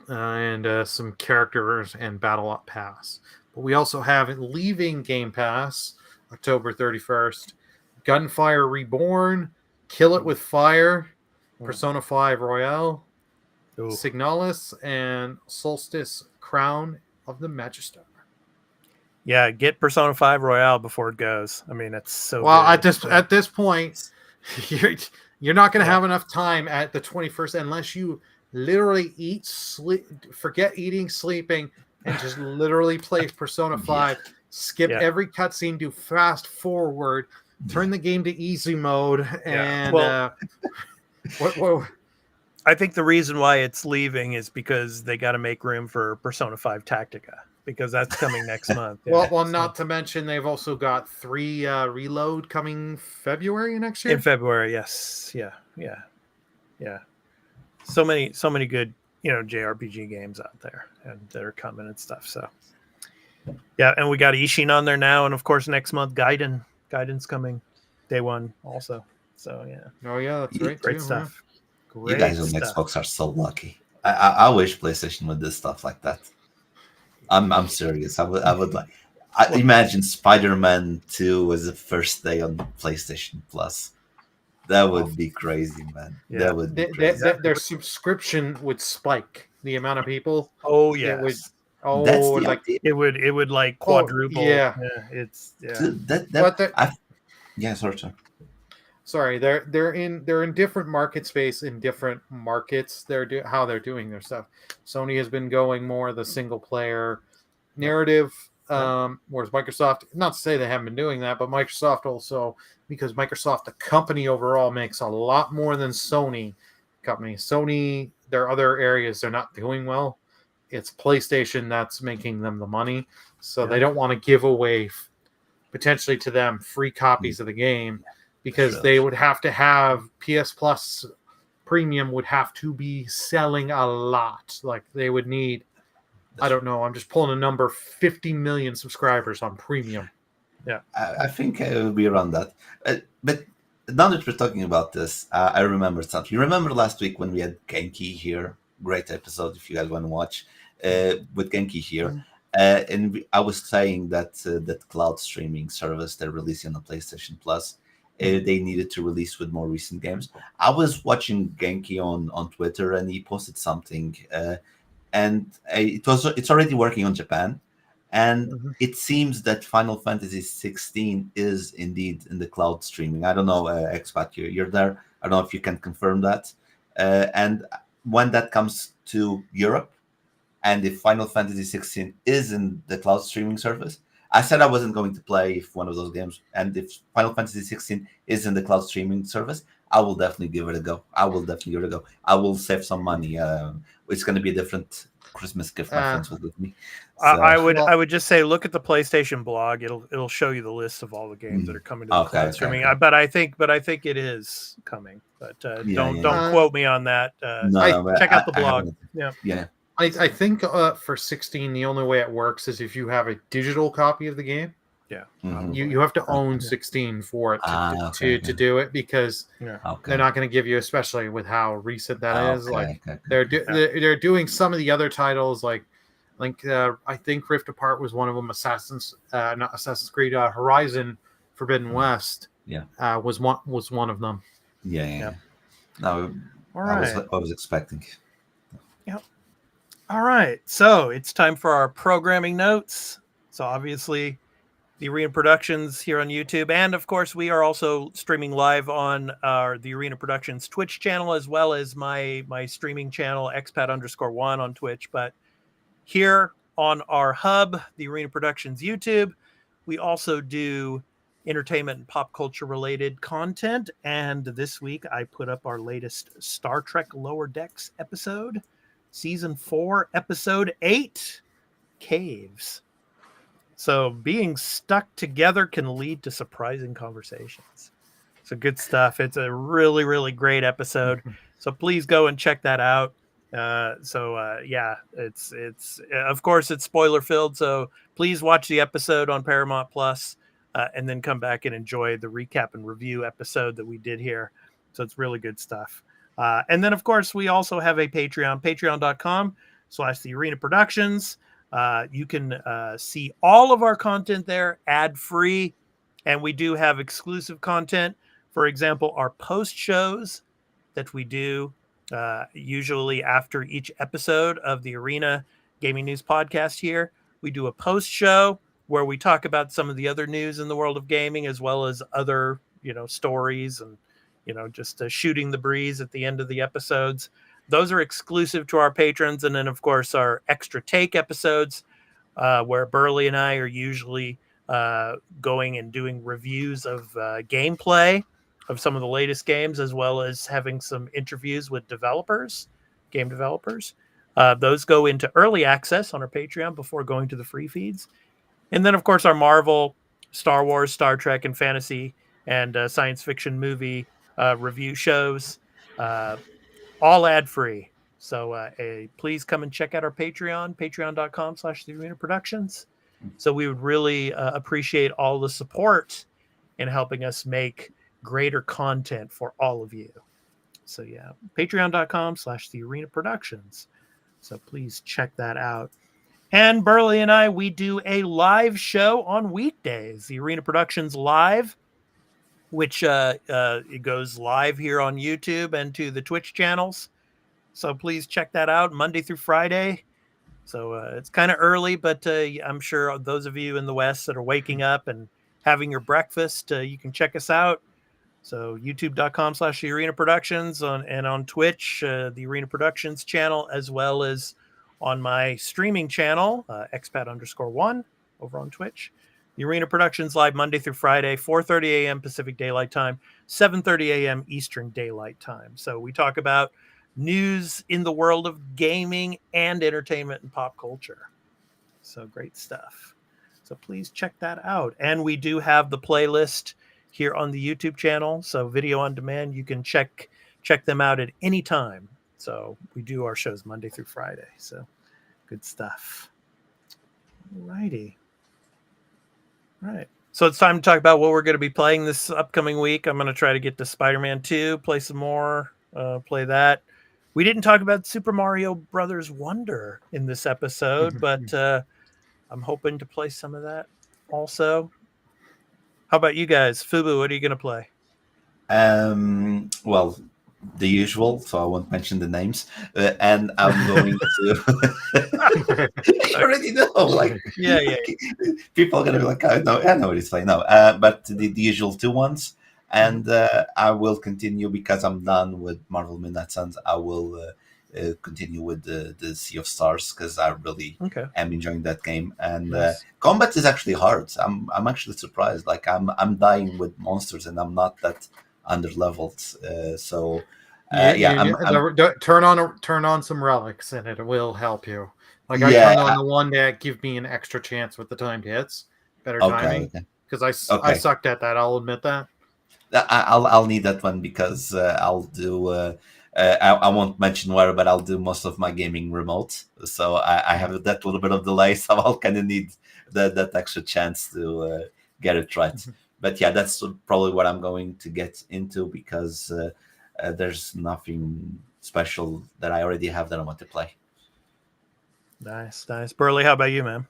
and some characters and Battle Up Pass. But we also have leaving Game Pass October 31st, Gunfire Reborn, Kill It With Fire, Persona 5 Royale, Signalis, and Solstice Crown of the Magister. Yeah, get Persona 5 Royale before it goes. I mean, it's so good. At this point, you're not going to have enough time at the 21st unless you literally eat, sleep, forget eating, sleeping, and just literally play Persona 5. Skip every cutscene, do fast forward, turn the game to easy mode, and what? I think the reason why it's leaving is because they got to make room for Persona 5 Tactica, because that's coming next month. Not to mention they've also got 3 Reload coming February next year. In February, yes, yeah. So many good JRPG games out there, and that are coming and stuff. So yeah, and we got Ishin on there now, and of course next month Gaiden's coming day one also. So yeah. Oh yeah, that's right. Great stuff. You guys on Xbox are so lucky. I wish PlayStation would do stuff like that. I'm serious. I would like. I imagine Spider-Man 2 was the first day on PlayStation Plus. That would be crazy, man. Yeah. That would be crazy. Their subscription would spike. The amount of people. Oh yeah. It would like quadruple. Sorry, they're in different market space in different markets. How they're doing their stuff. Sony has been going more the single player narrative, whereas Microsoft, not to say they haven't been doing that, but Microsoft also, because Microsoft, the company overall, makes a lot more than Sony company. Sony, their other areas, they're not doing well. It's PlayStation that's making them the money, so they don't want to give away potentially to them free copies of the game. Because they would have to have PS Plus Premium would have to be selling a lot. Like they would need, I don't know, I'm just pulling a number, 50 million subscribers on Premium. Yeah, I think it will be around that. But now that we're talking about this, I remember something. You remember last week when we had Genki here? Great episode if you guys want to watch with Genki here. And I was saying that that cloud streaming service they're releasing on the PlayStation Plus, they needed to release with more recent games. I was watching Genki on Twitter, and he posted something, and it's already working on Japan, and it seems that Final Fantasy 16 is indeed in the cloud streaming. I don't know, Expat, you're there. I don't know if you can confirm that. And when that comes to Europe, and if Final Fantasy 16 is in the cloud streaming service, I said I wasn't going to play one of those games, and if Final Fantasy 16 is in the cloud streaming service, I will definitely give it a go. I will save some money. It's going to be a different Christmas gift my friends will give me. So, I would just say look at the PlayStation blog. It'll show you the list of all the games that are coming to the cloud streaming. Okay. But I think it is coming. But don't quote me on that. Check out the blog. Yeah. I think for 16, the only way it works is if you have a digital copy of the game. Yeah, you have to own 16 for it to do it, because they're not going to give you, especially with how recent that is. They're doing some of the other titles like I think Rift Apart was one of them. Not Assassin's Creed, Horizon Forbidden West. Was one of them. Yeah. No, all right. I was expecting. Yep. All right, so it's time for our programming notes. So obviously, the Arena Productions here on YouTube, and of course, we are also streaming live on the Arena Productions Twitch channel, as well as my streaming channel expat_1 on Twitch. But here on our hub, the Arena Productions YouTube, we also do entertainment and pop culture related content. And this week, I put up our latest Star Trek Lower Decks episode. Season 4, Episode 8, Caves. So being stuck together can lead to surprising conversations. So good stuff. It's a really, really great episode. So please go and check that out. It's of course it's spoiler filled. So please watch the episode on Paramount Plus, and then come back and enjoy the recap and review episode that we did here. So it's really good stuff. And then, of course, we also have a Patreon, patreon.com/The Arena Productions. You can see all of our content there, ad-free. And we do have exclusive content. For example, our post shows that we do usually after each episode of the Arena Gaming News Podcast here. We do a post show where we talk about some of the other news in the world of gaming, as well as other, stories and, just shooting the breeze at the end of the episodes. those are exclusive to our patrons. And then, of course, our extra take episodes, where Burley and I are usually going and doing reviews of gameplay of some of the latest games, as well as having some interviews with game developers. Those go into early access on our Patreon before going to the free feeds. And then, of course, our Marvel, Star Wars, Star Trek, and fantasy and science fiction movie review shows, all ad-free. So please come and check out our Patreon, patreon.com/TheArena Productions. So we would really appreciate all the support in helping us make greater content for all of you. So yeah, patreon.com/TheArena Productions. So please check that out. And Burley and I, we do a live show on weekdays, the Arena Productions Live, which it goes live here on YouTube and to the Twitch channels. So please check that out Monday through Friday. So it's kind of early, but I'm sure those of you in the West that are waking up and having your breakfast, you can check us out. So youtube.com/The Arena Productions and on Twitch, the Arena Productions channel, as well as on my streaming channel, expat_1 over on Twitch. The Arena Productions live Monday through Friday, 4:30 a.m. Pacific Daylight Time, 7:30 a.m. Eastern Daylight Time. So we talk about news in the world of gaming and entertainment and pop culture. So great stuff. So please check that out. And we do have the playlist here on the YouTube channel. So video on demand, you can check them out at any time. So we do our shows Monday through Friday. So good stuff. Alrighty. All right. So it's time to talk about what we're going to be playing this upcoming week. I'm going to try to get to Spider-Man 2, play some more, play that. We didn't talk about Super Mario Brothers Wonder in this episode, but I'm hoping to play some of that also. How about you guys? Fubu, what are you going to play? Well, the usual, so I won't mention the names. And I'm going to... You already know. Like, yeah. People are going to be like, I know what it's like. No, but the usual two ones. And I will continue because I'm done with Marvel Midnight Suns. I will continue with the Sea of Stars because I really am enjoying that game. And Nice. Combat is actually hard. I'm actually surprised. Like I'm dying with monsters and I'm not that under-leveled. Turn on some relics and it will help you. Like I turned on the one that give me an extra chance with the timed hits, better timing. Because I sucked at that. I'll admit that. I'll need that one because I'll do. I won't mention where, but I'll do most of my gaming remote. So I have that little bit of delay, so I'll kind of need that extra chance to get it right. But yeah, that's probably what I'm going to get into because there's nothing special that I already have that I want to play. Nice. Burley, how about you, man?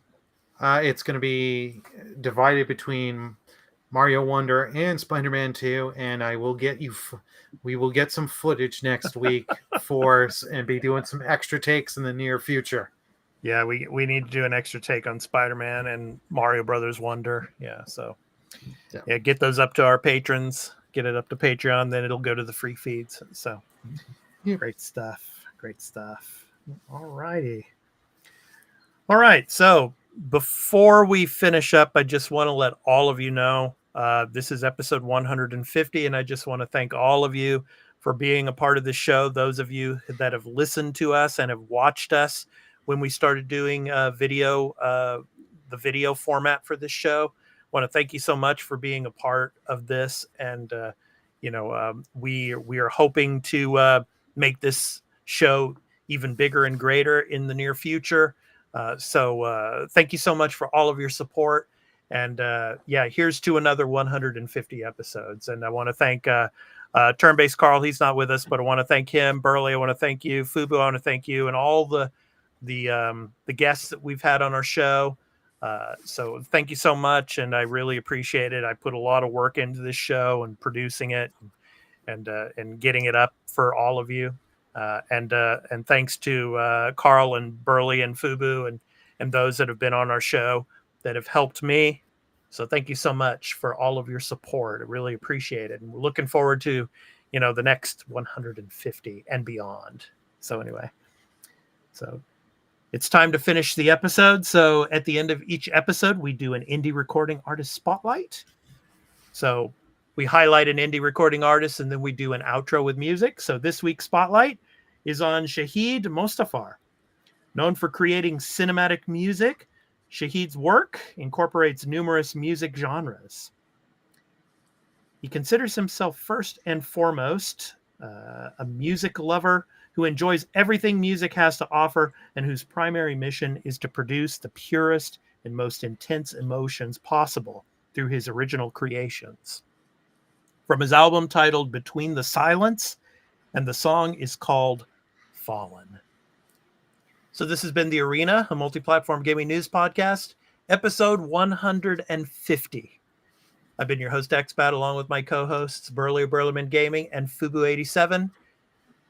It's going to be divided between Mario Wonder and Spider-Man 2, and I will get you. We will get some footage next week and be doing some extra takes in the near future. Yeah, we need to do an extra take on Spider-Man and Mario Brothers Wonder. Yeah, so get those up to our patrons. Get it up to Patreon, then it'll go to the free feeds. So great stuff. All righty. All right, so before we finish up, I just want to let all of you know this is episode 150, and I just want to thank all of you for being a part of the show. Those of you that have listened to us and have watched us when we started doing the video format for this show. I want to thank you so much for being a part of this, and we are hoping to make this show even bigger and greater in the near future. So thank you so much for all of your support. And here's to another 150 episodes. And I want to thank Turn-Based Carl. He's not with us, but I want to thank him. Burley, I want to thank you. Fubu, I want to thank you. And all the guests that we've had on our show. So thank you so much. And I really appreciate it. I put a lot of work into this show and producing it and getting it up for all of you. And thanks to Carl and Burley and Fubu and those that have been on our show that have helped me. So thank you so much for all of your support. I really appreciate it. And we're looking forward to, the next 150 and beyond. So anyway, so it's time to finish the episode. So at the end of each episode, we do an indie recording artist spotlight. So we highlight an indie recording artist, and then we do an outro with music. So this week's spotlight is on Shahid Mostafar. Known for creating cinematic music, Shahid's work incorporates numerous music genres. He considers himself first and foremost a music lover who enjoys everything music has to offer and whose primary mission is to produce the purest and most intense emotions possible through his original creations. From his album titled Between the Silence, and the song is called Fallen. So this has been The Arena, a multi-platform gaming news podcast, episode 150. I've been your host, Expat, along with my co-hosts, Burley Burlerman Gaming and Fubu87.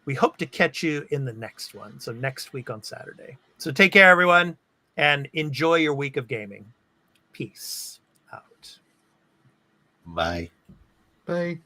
We hope to catch you in the next one. So next week on Saturday. So take care, everyone, and enjoy your week of gaming. Peace out. Bye. Bye.